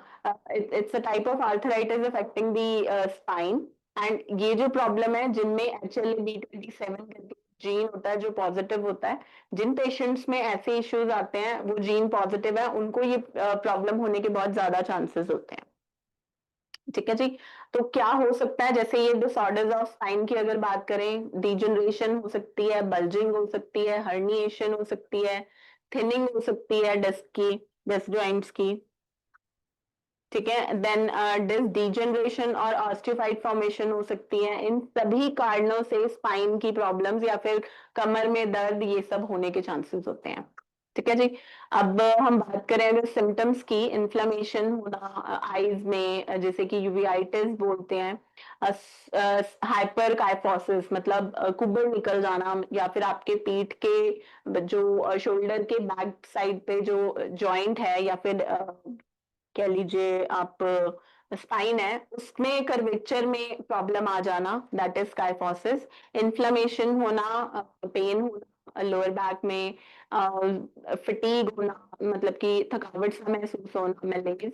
it's a type of arthritis affecting the spine. And ये जो प्रॉब्लम है, जिनमें HLA-B27 करके जीन होता है जो पॉजिटिव होता है, जिन पेशेंट्स में ऐसे इश्यूज आते हैं वो जीन पॉजिटिव है, उनको ये प्रॉब्लम होने के बहुत ज्यादा चांसेस होते हैं। ठीक है जी। तो क्या हो सकता है, जैसे ये डिसऑर्डर्स ऑफ स्पाइन की अगर बात करें, डिजनरेशन हो सकती है, बल्जिंग हो सकती है, हर्निएशन हो सकती है, थिनिंग हो सकती है डिस्क जॉइंट्स की। ठीक है, देन डिस्क डिजनरेशन और ऑस्टियोफाइट फॉर्मेशन हो सकती है। इन सभी कारणों से स्पाइन की प्रॉब्लम्स या फिर कमर में दर्द, ये सब होने के चांसेस होते हैं। ठीक है जी। अब हम बात करें अगर सिम्टम्स की, इन्फ्लेमेशन होना आईज में, जैसे कि यूवीआइटिस बोलते हैं, हाइपर काइफोसिस मतलब कुबड़ निकल जाना, या फिर आपके पीठ के जो शोल्डर के बैक साइड पे जो जॉइंट है, या फिर कह लीजिए आप स्पाइन है, उसमें कर्वेचर में प्रॉब्लम आ जाना, दैट इज काइफोसिस। इन्फ्लेमेशन होना, पेन होना लोअर बैक में, फटीग होना मतलब कि थकावट सा महसूस होना, मेलेज,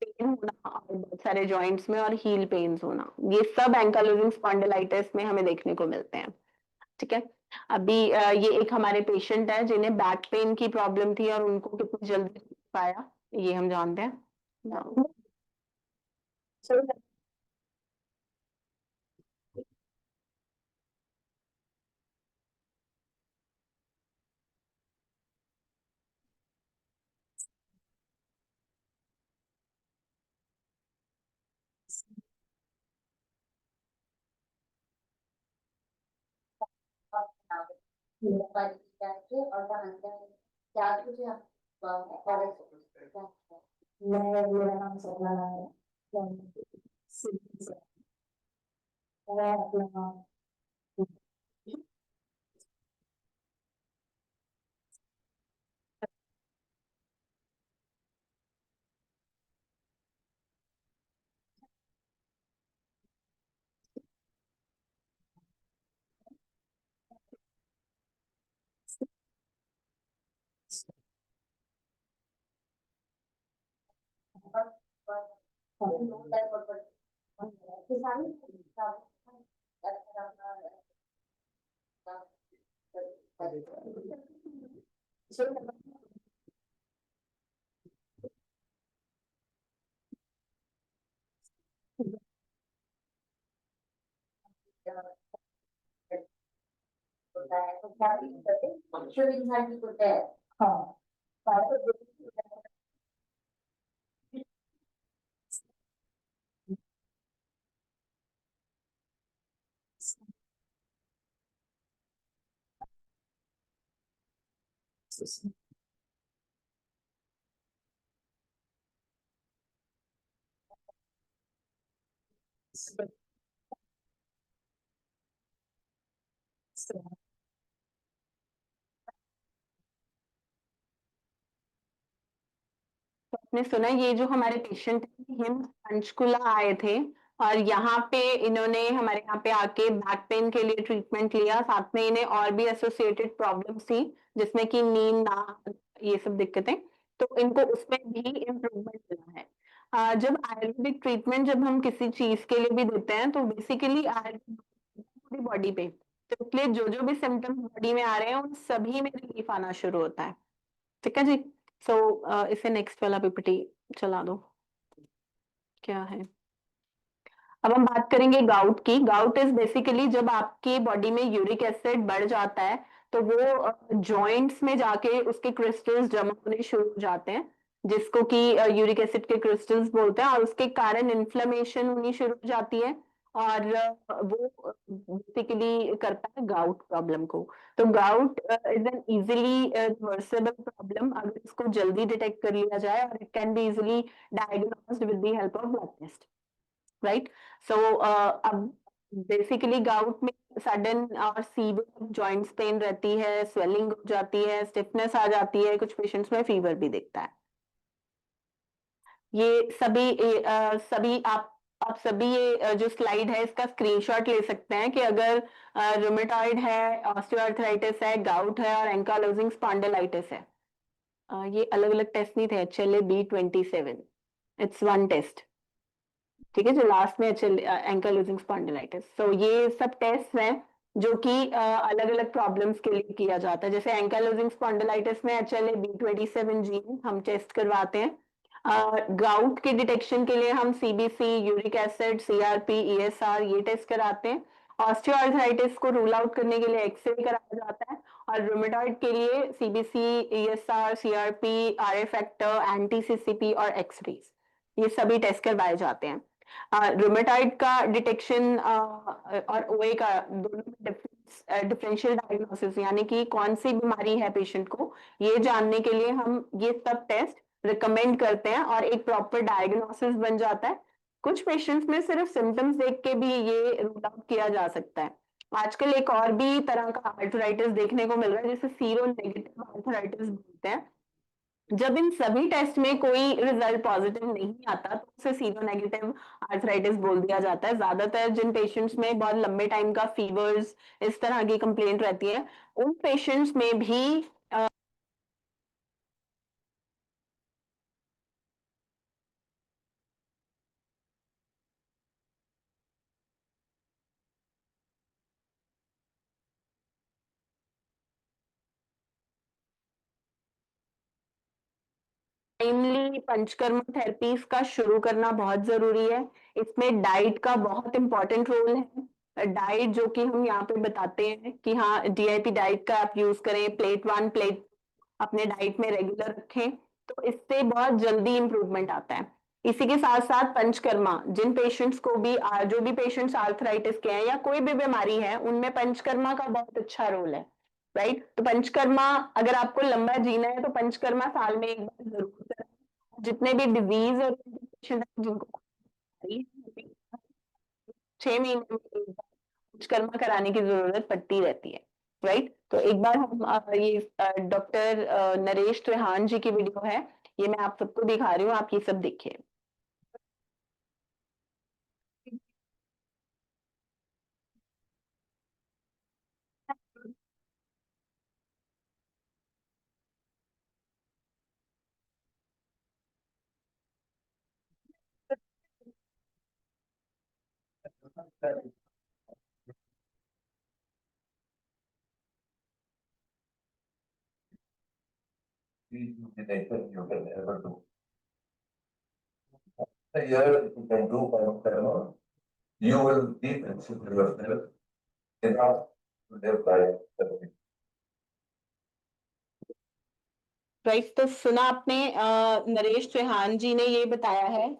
पेन होना और बहुत सारे जॉइंट्स में, और हील पेन्स होना, ये सब एंकाइलोजिंग स्पॉन्डिलाइटिस में हमें देखने को मिलते हैं। ठीक है। अभी ये एक हमारे पेशेंट है जिन्हें बैक पेन की प्रॉब्लम थी और उनको कितनी जल्दी पाया ये हम जानते हैं। मेरा नाम सपना है। मैं अपना हाँ आपने सुना ये जो हमारे पेशेंट हिम पंचकुला आए थे, और यहाँ पे इन्होंने हमारे यहाँ पे आके बैक पेन के लिए ट्रीटमेंट लिया, साथ में इन्हें और भी एसोसिएटेड प्रॉब्लम्स थी जिसमें कि नींद ना, ये सब दिक्कतें, तो इनको उसमें भी इम्प्रूवमेंट मिला है। जब आयुर्वेदिक ट्रीटमेंट जब हम किसी चीज के लिए भी देते हैं तो बेसिकली पूरी बॉडी पे, तो इसलिए जो जो भी सिम्टम्स बॉडी में आ रहे हैं उन सभी में रिलीफ आना शुरू होता है। ठीक है जी। सो इसे नेक्स्ट वाला पीपीटी चला दो। क्या है, अब हम बात करेंगे गाउट की। गाउट इज बेसिकली जब आपकी बॉडी में यूरिक एसिड बढ़ जाता है तो वो जॉइंट्स में जाके उसके क्रिस्टल्स जमा होने शुरू हो जाते हैं, जिसको कि यूरिक एसिड के क्रिस्टल्स बोलते हैं, और उसके कारण इन्फ्लेमेशन होनी शुरू हो जाती है, और वो बेसिकली करता है गाउट प्रॉब्लम को। तो gout is an easily reversible problem अगर इसको जल्दी डिटेक्ट कर लिया जाए, और it can be easily diagnosed with the help of blood test, right. So अब बेसिकली गाउट में सडन और सीवियर जॉइंट्स पेन रहती है, स्वेलिंग हो जाती है, स्टिफनेस आ जाती है, कुछ पेशेंट्स में फीवर भी दिखता है। ये सभी आप सभी ये जो स्लाइड है इसका स्क्रीनशॉट ले सकते हैं कि अगर रूमेटॉइड है, ऑस्टियोआर्थराइटिस है, गाउट है और एंकालोजिंग स्पॉन्डिलाइटिस है। ये अलग अलग टेस्ट नहीं थे, HLA-B27, इट्स वन टेस्ट। ठीक है, जो लास्ट में एंकालोजिंग स्पॉन्डिलाइटिस। सो ये सब टेस्ट हैं जो कि अलग अलग प्रॉब्लम्स के लिए किया जाता है। जैसे एंकालोजिंग स्पॉन्डिलाइटिस में HLA-B27 जीन हम टेस्ट करवाते हैं। गाउट के डिटेक्शन के लिए हम CBC, uric acid, CRP, ESR ये टेस्ट कराते हैं। ऑस्टियोआर्थराइटिस को रूल आउट करने के लिए एक्सरे कराया जाता है, और रूमेटॉइड के लिए CBC, ESR, CRP, RA factor, anti CCP और एक्सरेज, ये सभी टेस्ट करवाए जाते हैं। रूमेटॉइड का डिटेक्शन और ओए का दोनों में डिफरेंस डिफरेंशियल डायग्नोसिस यानी कि कौन सी बीमारी है पेशेंट को, ये जानने के लिए हम ये सब टेस्ट रिकमेंड करते हैं और एक प्रॉपर डायग्नोसिस बन जाता है। कुछ पेशेंट्स में सिर्फ सिम्टम्स देख के भी ये रूल आउट किया जा सकता है। आजकल एक और भी तरह का आर्थराइटिस देखने को मिल रहा है जिसे सीरो नेगेटिव आर्थराइटिस बोलते हैं। जब इन सभी टेस्ट में कोई रिजल्ट पॉजिटिव नहीं आता तो उसे सीरो नेगेटिव आर्थराइटिस बोल दिया जाता है। ज्यादातर जिन पेशेंट्स में बहुत लंबे टाइम का फीवर्स इस तरह की कंप्लेंट रहती है, उन पेशेंट्स में भी टाइमली पंचकर्म थेरेपीज का शुरू करना बहुत जरूरी है। इसमें डाइट का बहुत इंपॉर्टेंट रोल है। डाइट जो कि हम यहाँ पे बताते हैं कि हाँ DIP डाइट का आप यूज करें, प्लेट 1 प्लेट अपने डाइट में रेगुलर रखें, तो इससे बहुत जल्दी इंप्रूवमेंट आता है। इसी के साथ साथ पंचकर्मा, जिन पेशेंट्स को भी जो भी पेशेंट्स आर्थराइटिस के हैं या कोई भी बीमारी है, उनमें पंचकर्मा का बहुत अच्छा रोल है, राइट। तो पंचकर्मा, अगर आपको लंबा जीना है तो पंचकर्मा साल में एक बार जरूर करें। जितने भी डिजीज और पेशेंट जिनको 6 महीने में एक बार पंचकर्मा कराने की जरूरत पड़ती रहती है, राइट। तो एक बार हम ये डॉक्टर नरेश त्रिहान जी की वीडियो है, ये मैं आप सबको दिखा रही हूँ, आप ये सब देखिए। Here you can do panchkarma. You will be consider yourself enough to live life. Right, तो सुना आपने, नरेश त्रिहान जी ने ये बताया है।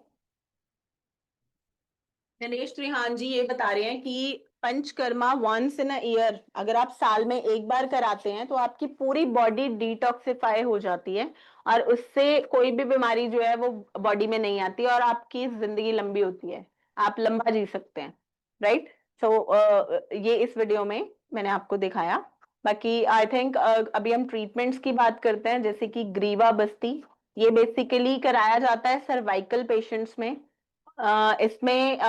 नरेश त्रिहान जी ये बता रहे हैं कि panchakarma once in a year, अगर आप साल में एक बार कराते हैं तो आपकी पूरी बॉडी डिटॉक्सिफाई हो जाती है और उससे कोई भी बीमारी जो है वो बॉडी में नहीं आती और आपकी जिंदगी लंबी होती है, आप लंबा जी सकते हैं, राइट। सो ये इस वीडियो में मैंने आपको दिखाया। बाकी आई थिंक अभी हम ट्रीटमेंट्स की बात करते हैं, जैसे कि ग्रीवा बस्ती। ये बेसिकली कराया जाता है सर्वाइकल पेशेंट्स में। इसमें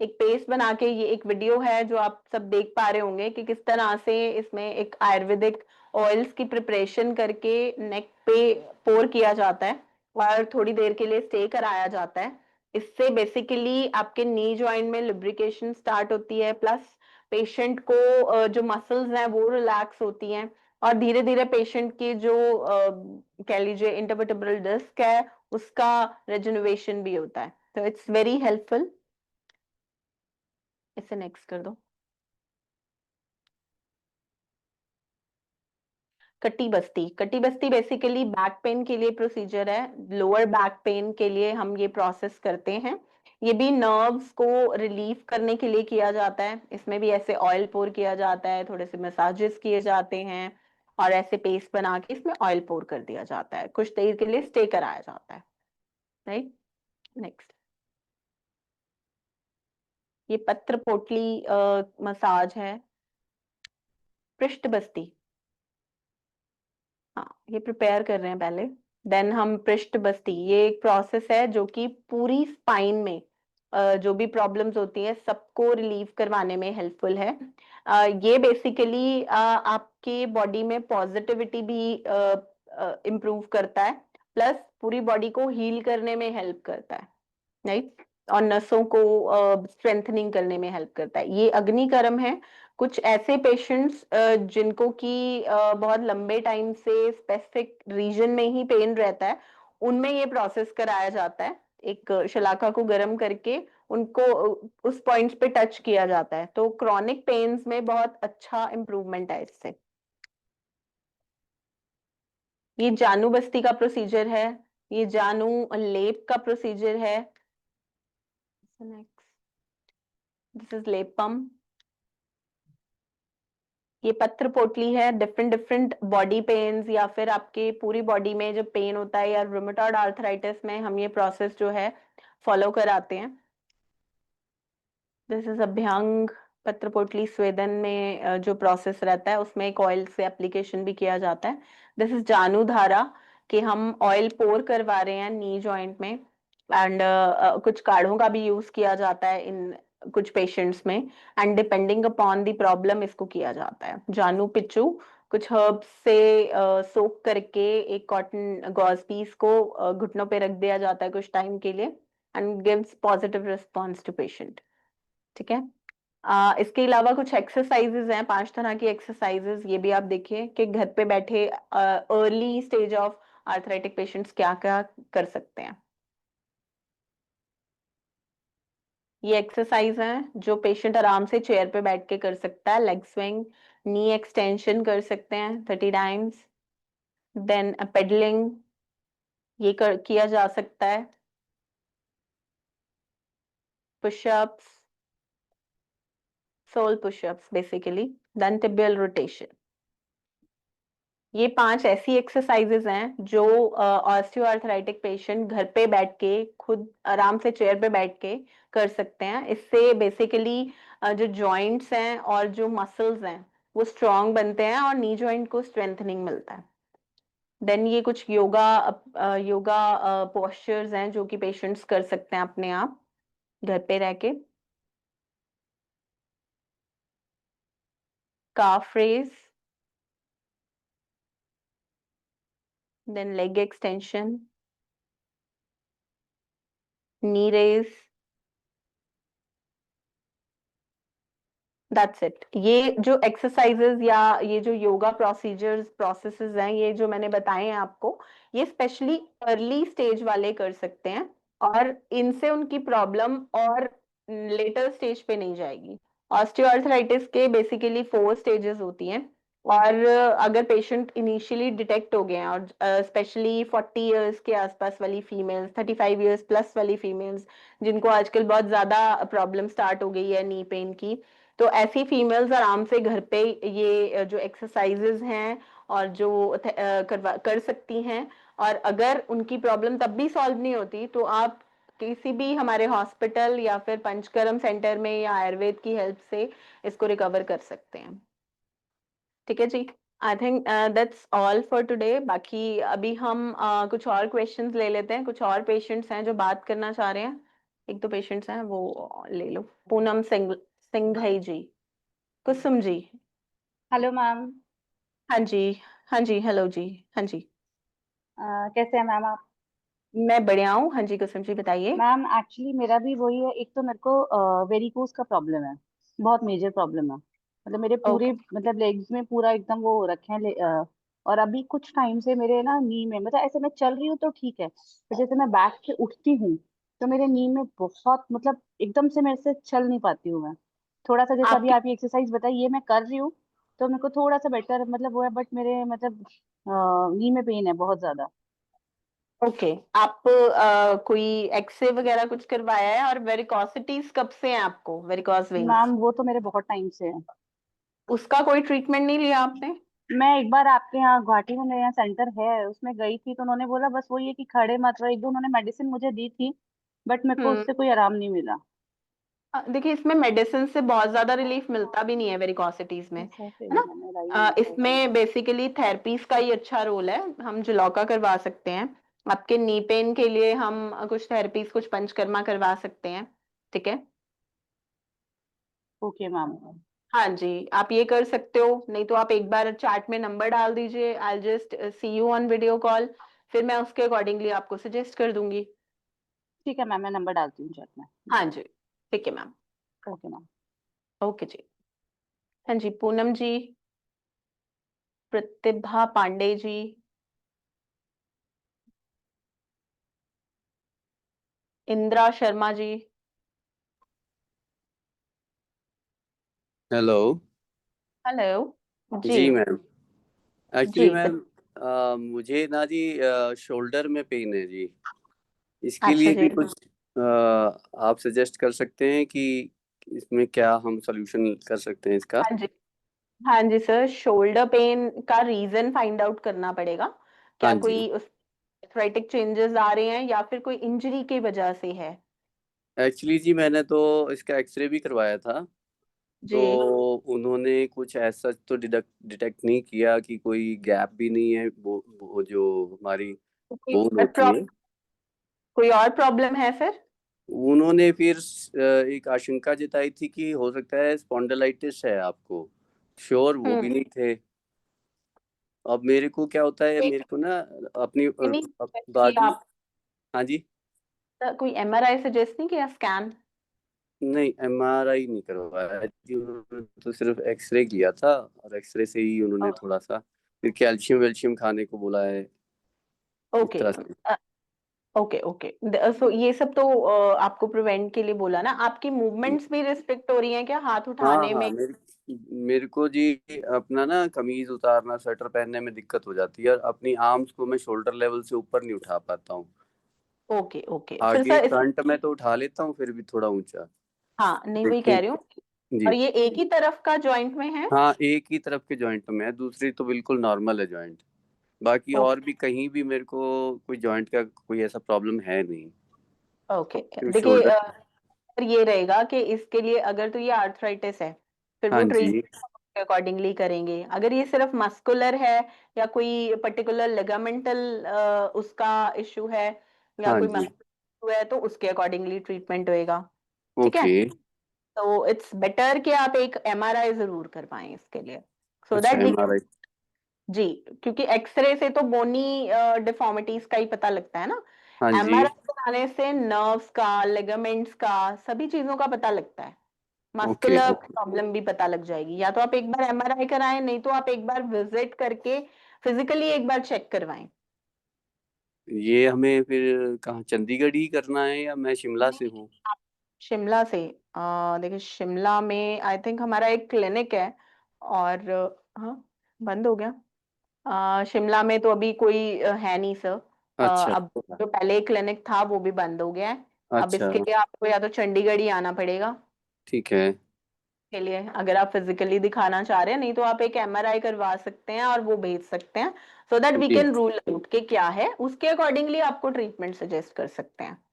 एक पेस्ट बना के, ये एक वीडियो है जो आप सब देख पा रहे होंगे कि किस तरह से इसमें एक आयुर्वेदिक ऑयल्स की प्रिपरेशन करके नेक पे पोर किया जाता है और थोड़ी देर के लिए स्टे कराया जाता है। इससे बेसिकली आपके नी जॉइंट में लुब्रिकेशन स्टार्ट होती है, प्लस पेशेंट को जो मसल्स हैं वो रिलैक्स होती हैं और धीरे धीरे पेशेंट की जो कह लीजिए इंटरवर्टेब्रल डिस्क है उसका रेजुनवेशन भी होता है। तो इट्स वेरी हेल्पफुल। इसे नेक्स्ट कर दो। कटी बस्ती, कटी बस्ती बेसिकली बैक पेन के लिए प्रोसीजर है। लोअर बैक पेन के लिए हम ये प्रोसेस करते हैं। ये भी नर्व्स को रिलीव करने के लिए किया जाता है। इसमें भी ऐसे ऑयल पोर किया जाता है, थोड़े से मसाजेस किए जाते हैं और ऐसे पेस्ट बना के इसमें ऑयल पोर कर दिया जाता है, कुछ देर के लिए स्टे कराया जाता है, राइट। नेक्स्ट, ये पत्र पोटली मसाज है। पृष्ठ बस्ती, हाँ ये प्रिपेयर कर रहे हैं पहले, देन हम पृष्ठ बस्ती, ये एक प्रोसेस है जो कि पूरी स्पाइन में जो भी प्रॉब्लम्स होती है सबको रिलीव करवाने में हेल्पफुल है। ये बेसिकली आपके बॉडी में पॉजिटिविटी भी इम्प्रूव करता है, प्लस पूरी बॉडी को हील करने में हेल्प करता है, राइट, और नसों को स्ट्रेंथनिंग करने में हेल्प करता है। ये अग्निकर्म है। कुछ ऐसे पेशेंट्स जिनको कि बहुत लंबे टाइम से स्पेसिफिक रीजन में ही पेन रहता है, उनमें ये प्रोसेस कराया जाता है। एक शलाका को गर्म करके उनको उस पॉइंट्स पे टच किया जाता है, तो क्रॉनिक पेन्स में बहुत अच्छा इंप्रूवमेंट है इससे। ये जानू बस्ती का प्रोसीजर है, ये जानू लेप का प्रोसीजर है। Next, this is lepam. ये पत्र पोटली है। डिफरेंट डिफरेंट बॉडी पेन्स या फिर आपके पूरी बॉडी में जो पेन होता है या रूमेटॉइड आर्थराइटिस में हम ये प्रोसेस जो है फॉलो कराते हैं। दिस इज अभ्यंग पत्र पोटली स्वेदन में जो प्रोसेस रहता है उसमें एक ऑयल से एप्लीकेशन भी किया जाता है। दिस इज जानू धारा कि हम ऑयल पोर करवा रहे हैं नी जॉइंट में। एंड कुछ काढ़ों का भी यूज किया जाता है इन कुछ पेशेंट्स में। And depending upon the problem इसको किया जाता है। जानू पिच्चू कुछ हर्ब्स से सोक करके एक कॉटन गॉज पीस को घुटनों पे रख दिया जाता है कुछ टाइम के लिए and gives positive response to patient. ठीक है। इसके अलावा कुछ एक्सरसाइजेज हैं, 5 तरह की एक्सरसाइजेज, ये भी आप देखिए कि घर पे बैठे early stage of arthritic patients क्या क्या कर सकते हैं। ये एक्सरसाइज हैं जो पेशेंट आराम से चेयर पे बैठ के कर सकता है। लेग स्विंग, नी एक्सटेंशन कर सकते हैं 30 टाइम्स। देन पेडलिंग ये किया जा सकता है। Pushups, sole pushups basically, then tibial rotation. ये 5 ऐसी एक्सरसाइजेज हैं जो ऑस्टियोआर्थराइटिक पेशेंट घर पे बैठ के खुद आराम से चेयर पे बैठ के कर सकते हैं। इससे बेसिकली जो जॉइंट्स हैं और जो मसल्स हैं वो स्ट्रांग बनते हैं और नी जॉइंट को स्ट्रेंथनिंग मिलता है। देन ये कुछ योगा पोस्चर्स हैं जो कि पेशेंट्स कर सकते हैं अपने आप घर पे रह के। Calf raise, then leg extension, knee raise, that's it. ये जो एक्सरसाइजेज या ये जो योगा प्रोसीजर्स प्रोसेसेस हैं ये जो मैंने बताए हैं आपको, ये स्पेशली अर्ली स्टेज वाले कर सकते हैं और इनसे उनकी प्रॉब्लम और लेटर स्टेज पे नहीं जाएगी। ऑस्टियोआर्थराइटिस के बेसिकली 4 स्टेजेस होती हैं और अगर पेशेंट इनिशियली डिटेक्ट हो गए हैं और स्पेशली 40 इयर्स के आसपास वाली फीमेल्स, 35 इयर्स प्लस वाली फीमेल्स जिनको आजकल बहुत ज्यादा प्रॉब्लम स्टार्ट हो गई है नी पेन की, तो ऐसी फीमेल्स आराम से घर पे ये जो एक्सरसाइजेज हैं और जो कर सकती हैं। और अगर उनकी प्रॉब्लम तब भी सॉल्व नहीं होती तो आप किसी भी हमारे हॉस्पिटल या फिर पंचकर्म सेंटर में या आयुर्वेद की हेल्प से इसको रिकवर कर सकते हैं। ठीक है जी। I think that's all for today. बाकी अभी हम कुछ और क्वेश्चंस ले लेते हैं। कुछ और पेशेंट्स हैं जो बात करना चाह रहे हैं। 1-2 पेशेंट्स हैं वो ले लो। पूनम सिंघई जी, कुसुम जी। Hello ma'am. हाँ जी, हाँ जी, हेलो जी, हाँ जी। कैसे हैं मैम आप? मैं बढ़िया हूँ। हाँ जी कुसुम जी बताइए। मैम एक्चुअली मेरा भी वही है, एक तो मेरे को वेरिकोज का प्रॉब्लम है, बहुत मेजर प्रॉब्लम है। मतलब मेरे पूरे ओके। मतलब लेग्स में पूरा एकदम वो हो रखे हैं और अभी कुछ टाइम से मेरे ना नी में मतलब ऐसे मैं चल रही हूँ तो ठीक है, पर जैसे मैं बैठ के उठती हूँ तो मेरे नी में बहुत मतलब एकदम से मेरे से चल नहीं पाती हूँ मैं। थोड़ा सा जैसे अभी आपके आप ये एक्सरसाइज बताइए ये मैं कर रही हूँ तो मेरे को थोड़ा सा बेटर मतलब वो है, बट मेरे मतलब नी में पेन है बहुत ज्यादा। ओके। आप कोई एक्सरे वगैरह कुछ करवाया है? और वेरिकोसिटीज कब से हैं आपको, वेरिकोज वेन्स? मैम वो तो मेरे बहुत टाइम से है। उसका कोई ट्रीटमेंट नहीं लिया आपने? मैं एक बार आपके यहाँ गुवाहाटी में मेरे यहाँ सेंटर है उसमें गई थी तो उन्होंने बोला बस वो ये कि खड़े मत रहो, एक दो उन्होंने मेडिसिन मुझे दी थी बट मेरे को हम्म। उससे कोई आराम नहीं मिला। देखिए इसमें मेडिसिन से बहुत ज्यादा रिलीफ मिलता भी नहीं है वेरिकोसिटीज में, अच्छा फिर है ना। मैंने राई इसमें बेसिकली थेरेपीज का ही अच्छा रोल है। हम जलौका करवा सकते हैं आपके नी पेन के लिए, हम कुछ थेरेपीज कुछ पंचकर्मा करवा सकते हैं। ठीक है। Okay ma'am. हाँ जी, आप ये कर सकते हो। नहीं तो आप एक बार चैट में नंबर डाल दीजिए, I just see you on video call, फिर मैं उसके अकॉर्डिंगली आपको सजेस्ट कर दूंगी। ठीक है मैम मैं नंबर डालती हूँ चैट में। हाँ जी, ठीक है मैम। Okay ma'am. ओके जी। हाँ जी पूनम जी, प्रतिभा पांडे जी, इंदिरा शर्मा जी। हेलो। हेलो जी। जी मैम, एक्चुअली जी मैम मुझे ना जी शोल्डर में पेन है जी। इसके अच्छा लिए जी। भी कुछ आप सजेस्ट कर सकते हैं कि इसमें क्या हम सॉल्यूशन कर सकते हैं इसका? हाँ जी, हाँ जी सर, शोल्डर पेन का रीजन फाइंड आउट करना पड़ेगा। क्या हाँ जी। कोई उस आर्थराइटिक चेंजेस आ रहे हैं या फिर कोई इंजरी की वजह से है? एक्चुअली जी मैंने तो इसका एक्सरे भी करवाया था, जी। तो उन्होंने कुछ ऐसा तो डिटेक्ट नहीं किया कि कोई गैप भी नहीं है, वो जो हमारी कोई बोन और होती है। कोई और प्रॉब्लम है फिर? उन्होंने फिर एक आशंका जताई थी कि हो सकता है स्पॉन्डिलाइटिस है आपको। श्योर वो भी हम्म। नहीं थे। अब मेरे को क्या होता है, मेरे को ना अपनी नहीं कि बाजू। आप हाँ जी। कोई एमआरआई सजेस्ट नहीं किया, स्कैन? नहीं, एमआरआई नहीं करवाया जी, उन्होंने तो सिर्फ एक्सरे किया था, और एक्सरे से ही उन्होंने थोड़ा सा फिर कैल्शियम वेल्शियम खाने को बोला है, इस ओके तरह से। Okay okay. सो ये सब तो आपको प्रिवेंट के लिए बोला ना। आपकी मूवमेंट्स भी रिस्ट्रिक्ट हो रही हैं क्या, हाथ हाँ उठाने हाँ, में? मेरे को जी अपना ना कमीज उतारना, स्वेटर पहनने में दिक्कत हो जाती है, और अपनी आर्म्स को मैं शोल्डर लेवल से ऊपर नहीं उठा पाता हूँ। ओके ओके, फिर आगे सर फ्रंट में तो उठा लेता हूँ, फिर भी थोड़ा ऊंचा। हाँ नहीं वही देखिए कह रही हूँ। जी। और ये एक ही तरफ का जॉइंट में है? हाँ, एक ही तरफ के जॉइंट में है, दूसरी तो बिल्कुल नॉर्मल है जॉइंट। बाकी और ओके भी कहीं भी मेरे को कोई जॉइंट का कोई ऐसा प्रॉब्लम है नहीं। ओके। सिर्फ देखिए शोल्डर। सर ये रहेगा कि इसके लिए अगर तो ये आर्थराइटिस है, फिर हाँ वो जी। ट्रीटमेंट के अकॉर्डिंगली करेंगे। अगर ये सिर्फ मस्कुलर है या कोई पर्टिकुलर लिगामेंटल उसका इशू है या हाँ कोई जी। मसल है, तो उसके अकॉर्डिंगली ट्रीटमेंट होएगा। ठीक है। ओके। तो इट्स बेटर कि आप एक एमआरआई जरूर करवाएं इसके लिए, सो अच्छा, दैट वी। एमआरआई। जी, क्योंकि एक्सरे से तो बोनी डिफॉर्मिटीज का ही पता लगता है ना। हाँ जी। एमआरआई कराने से नर्व्स का, लिगामेंट्स का, सभी चीजों का पता लगता है। Okay muscular okay. प्रॉब्लम भी पता लग जाएगी। या तो आप एक बार एमआरआई कराएं, नहीं तो आप एक बार विजिट करके फिजिकली एक बार चेक करवाएं। ये हमें फिर कहाँ, चंडीगढ़ ही करना है या मैं शिमला से नहीं, हूँ? आप शिमला से। देखिए शिमला में आई थिंक हमारा एक क्लिनिक है। और हाँ, बंद हो गया। शिमला में तो अभी कोई है नहीं सर। अच्छा अब जो पहले क्लिनिक था वो भी बंद हो गया है। अब अच्छा। इसके लिए आपको या तो चंडीगढ़ ही आना पड़ेगा ठीक है। के लिए, अगर आप फिजिकली दिखाना चाह रहे हैं। नहीं तो आप एक एमआरआई करवा सकते हैं और वो भेज सकते हैं, so that we ji. Can rule out के क्या है, उसके अकॉर्डिंगली आपको ट्रीटमेंट सजेस्ट कर सकते हैं।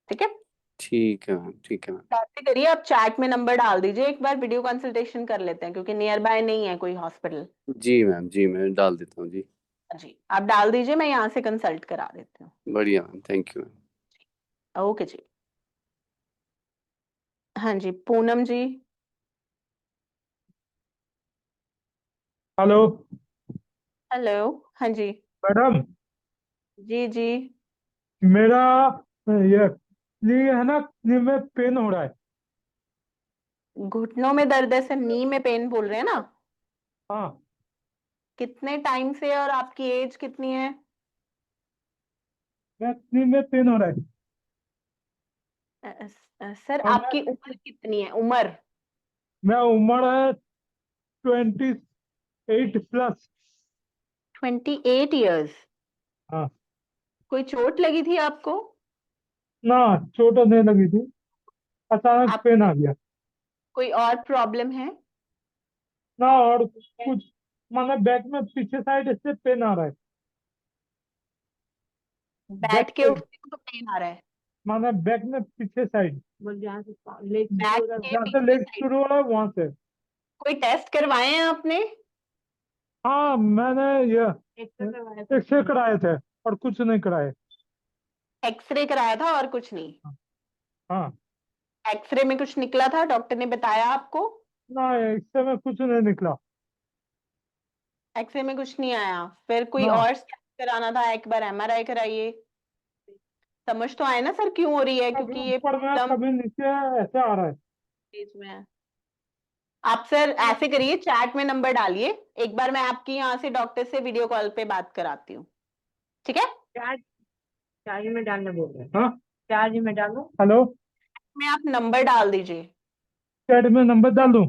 ठीक है। ठीक है मैम, ठीक है मैम। तो ऐसे करिए, आप चैट में नंबर डाल दीजिए, एक बार वीडियो कंसल्टेशन कर लेते हैं, क्योंकि नियर बाय नहीं है कोई हॉस्पिटल। जी मैम, जी मैं डाल देता हूँ जी। जी आप डाल दीजिए, मैं यहाँ से कंसल्ट करा देती हूँ। बढ़िया ma'am, thank you ma'am. Okay जी। हाँ जी, पूनम जी। Hello hello. हाँ जी। मैडम। जी जी। मेरा ये नी है ना, नी में पेन हो रहा है। घुटनों में दर्द है सर, नी में पेन बोल रहे हैं ना? हाँ, कितने टाइम से और आपकी एज कितनी है? मैं नी में पेन हो रहा है। सर और आपकी उम्र कितनी है, उम्र? मैं उम्र है 28+। 28 ईयर्स। हाँ। कोई चोट लगी थी आपको? ना, चोट नहीं लगी थी, अचानक आप पेन आ गया। कोई और प्रॉब्लम है? ना, और कुछ माने बैक में पीछे साइड से पेन आ रहा है। बैक बैठ के पेन, उठने को तो पेन आ रहा है? माने बैक में पीछे साइड, बैक के जहाँ से पीछे लेग साइड। शुरू हो रहा है वहां से। कोई टेस्ट करवाए हैं आपने? हाँ, मैंने ये एक्सरे कराए थे और कुछ नहीं कराए। एक्सरे कराया था और कुछ नहीं? हाँ। एक्सरे में कुछ निकला था, डॉक्टर ने बताया आपको? ना, एक्सरे में कुछ नहीं निकला। एक्सरे में कुछ नहीं आया, फिर कोई ना, और स्कैन कराना था, एक बार एमआरआई कराइए। समझ तो आए ना सर क्यों हो रही है, कभी क्योंकि ये ऊपर में प्रॉब्लम कभी नीचे ऐसे आ रहा है। तेज में है। आप सर ऐसे करिए, चैट में नंबर डालिए, एक बार मैं आपकी यहाँ से डॉक्टर से वीडियो कॉल पे बात कराती हूँ। ठीक है। चार्ज, चार्ज में डालने बोल रहे हैं। हाँ, चार्ज में डालो। हेलो, में आप नंबर डाल दीजिए। चैट में नंबर डाल दूं?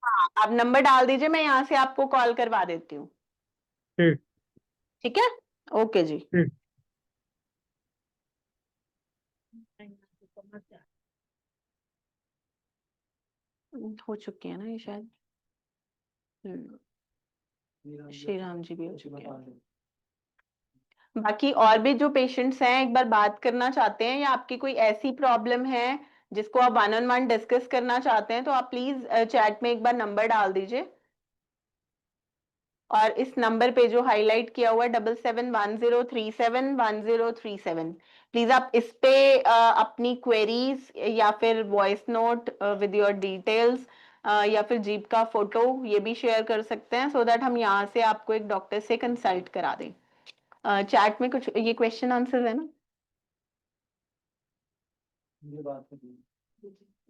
हाँ आप नंबर डाल दीजिए, मैं यहाँ से आपको कॉल करवा देती हूँ। ठीक। ठीक है। ओके जी। ठीक। हो चुकी है ना ये शायद। श्री राम जी भी हो चुके हैं। बाकी और भी जो पेशेंट्स हैं एक बार बात करना चाहते हैं या आपकी कोई ऐसी प्रॉब्लम है जिसको आप 1-on-1 डिस्कस करना चाहते हैं तो आप प्लीज चैट में एक बार नंबर डाल दीजिए, और इस नंबर पे जो हाईलाइट किया हुआ है 7710371037, प्लीज आप इस पे अपनी क्वेरीज या फिर voice note with your details या फिर जीप का फोटो ये भी शेयर कर सकते हैं, सो दैट हम यहाँ से आपको एक डॉक्टर से कंसल्ट करा दें। चैट में कुछ ये क्वेश्चन आंसर है ना?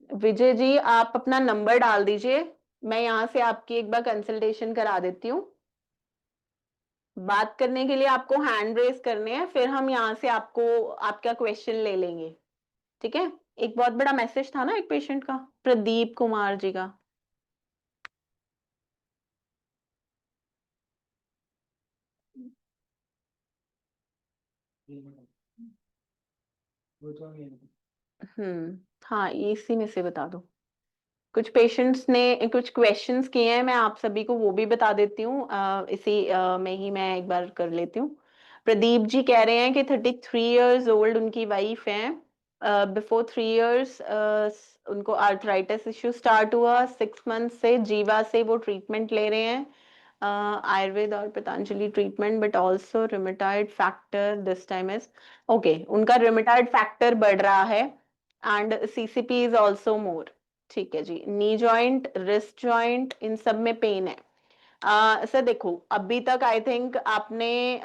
विजय जी आप अपना नंबर डाल दीजिए, मैं यहाँ से आपकी एक बार कंसल्टेशन करा देती हूँ। बात करने के लिए आपको हैंड रेज करने हैं, फिर हम यहाँ से आपको आपका क्वेश्चन ले लेंगे, ठीक है? एक बहुत बड़ा मैसेज था ना एक पेशेंट का, प्रदीप कुमार जी का। हाँ इसी में से बता दो। कुछ पेशेंट्स ने कुछ क्वेश्चंस किए हैं, मैं आप सभी को वो भी बता देती हूँ, इसी में ही मैं एक बार कर लेती हूँ। प्रदीप जी कह रहे हैं कि 33 इयर्स ओल्ड उनकी वाइफ है, बिफोर 3 इयर्स उनको आर्थराइटिस इश्यू स्टार्ट हुआ, 6 मंथ से जीवा से वो ट्रीटमेंट ले रहे हैं, आयुर्वेद और Patanjali treatment, but also rheumatoid factor this time is okay, उनका रिमेटॉइड फैक्टर बढ़ रहा है and CCP is also more. ठीक है जी, नी जॉइंट, रिस्ट जॉइंट, इन सब में पेन है। सर देखो अभी तक आई थिंक आपने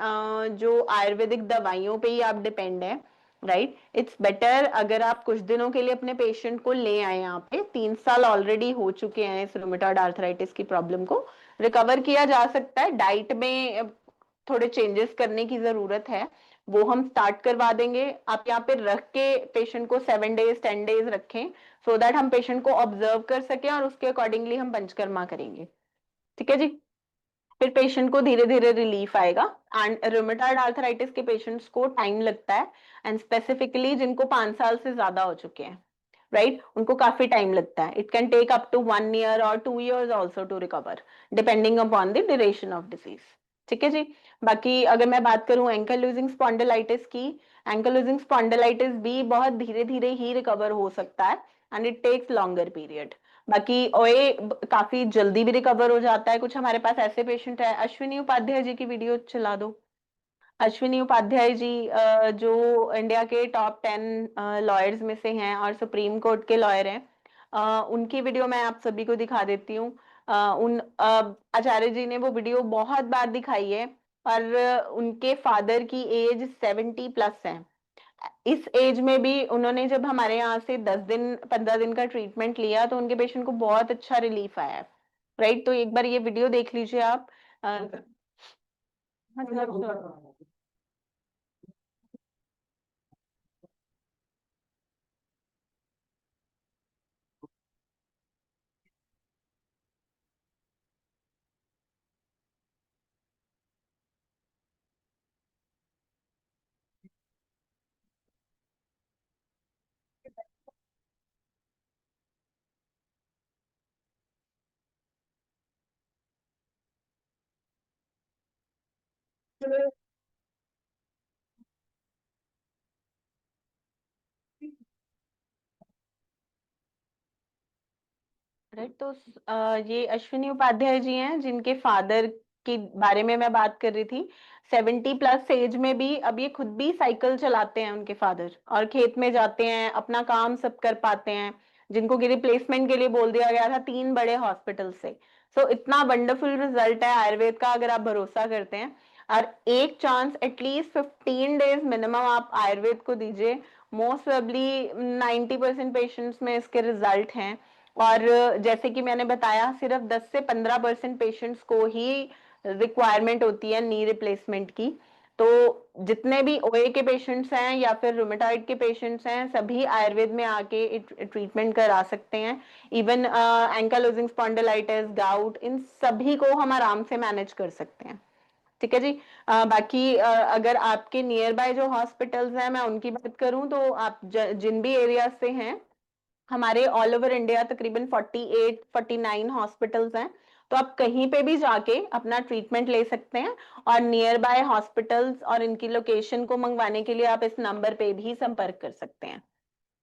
जो आयुर्वेदिक दवाइयों पे ही आप डिपेंड है, राइट? इट्स बेटर अगर आप कुछ दिनों के लिए अपने पेशेंट को ले आए यहाँ पे, 3 साल ऑलरेडी हो चुके हैं इस रूमेटॉइड आर्थराइटिस की प्रॉब्लम को, रिकवर किया जा सकता है। डाइट में थोड़े चेंजेस करने की जरूरत है, वो हम स्टार्ट करवा देंगे। आप यहाँ पे रख के पेशेंट को 7 डेज 10 डेज रखें, सो दैट हम पेशेंट को ऑब्जर्व कर सकें और उसके अकॉर्डिंगली हम पंचकर्मा करेंगे, ठीक है जी? फिर पेशेंट को धीरे धीरे रिलीफ आएगा। एंड रूमेटॉइड आर्थराइटिस के पेशेंट्स को टाइम लगता है, एंड स्पेसिफिकली जिनको 5 साल से ज्यादा हो चुके हैं, राइट, उनको काफी टाइम लगता है। It can take up to 1 year और 2 years also to recover, depending upon the duration of disease, ठीक है जी? बाकी अगर मैं बात करूं एंकल लूजिंग स्पॉन्डिलाइटिस की, एंकल लूजिंग स्पॉन्डिलाइटिस भी बहुत धीरे धीरे ही रिकवर हो सकता है and it takes longer period. बाकी ओए काफी जल्दी भी रिकवर हो जाता है। कुछ हमारे पास ऐसे पेशेंट है, अश्विनी उपाध्याय जी की वीडियो चला दो। अश्विनी उपाध्याय जी जो इंडिया के टॉप 10 लॉयर्स में से हैं और सुप्रीम कोर्ट के लॉयर हैं, उनकी वीडियो मैं आप सभी को दिखा देती हूँ। आचार्य जी ने वो वीडियो बहुत बार दिखाई है, और उनके फादर की एज 70+ है। इस एज में भी उन्होंने जब हमारे यहाँ से 10 दिन 15 दिन का ट्रीटमेंट लिया तो उनके पेशेंट को बहुत अच्छा रिलीफ आया है, राइट? तो एक बार ये वीडियो देख लीजिए आप। राइट, तो ये अश्विनी उपाध्याय जी हैं जिनके फादर के बारे में मैं बात कर रही थी। 70+ एज में भी अब ये खुद भी साइकिल चलाते हैं उनके फादर, और खेत में जाते हैं, अपना काम सब कर पाते हैं, जिनको कि रिप्लेसमेंट के लिए बोल दिया गया था 3 बड़े हॉस्पिटल से। सो इतना वंडरफुल रिजल्ट है आयुर्वेद का अगर आप भरोसा करते हैं। और एक चांस एटलीस्ट 15 डेज मिनिमम आप आयुर्वेद को दीजिए, मोस्ट प्रोबेबली 90% पेशेंट्स में इसके रिजल्ट हैं। और जैसे कि मैंने बताया सिर्फ 10 से 15% पेशेंट्स को ही रिक्वायरमेंट होती है नी रिप्लेसमेंट की। तो जितने भी ओए के पेशेंट्स हैं या फिर रूमेटॉइड के पेशेंट्स हैं, सभी आयुर्वेद में आके ट्रीटमेंट करा सकते हैं। इवन एंकालोजिंग स्पॉन्डिलाइटिस, गाउट, इन सभी को हम आराम से मैनेज कर सकते हैं, ठीक है जी? बाकी अगर आपके नियर बाय जो हॉस्पिटल्स हैं मैं उनकी बात करूं तो आप जिन भी एरिया से हैं, हमारे ऑल ओवर इंडिया तकरीबन 48-49 हॉस्पिटल्स हैं। तो आप कहीं पे भी जाके अपना ट्रीटमेंट ले सकते हैं और नियर बाय हॉस्पिटल्स और इनकी लोकेशन को मंगवाने के लिए आप इस नंबर पे भी संपर्क कर सकते हैं।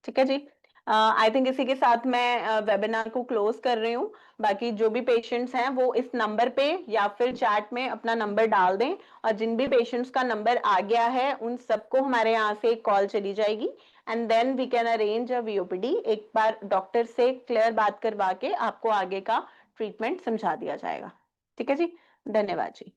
ठीक है जी। आई थिंक इसी के साथ मैं वेबिनार को क्लोज कर रही हूँ। बाकी जो भी पेशेंट्स हैं वो इस नंबर पे या फिर चैट में अपना नंबर डाल दें, और जिन भी पेशेंट्स का नंबर आ गया है उन सबको हमारे यहाँ से एक कॉल चली जाएगी and then we can arrange a VOPD। एक बार डॉक्टर से क्लियर बात करवा के आपको आगे का ट्रीटमेंट समझा दिया जाएगा। ठीक है जी, धन्यवाद जी।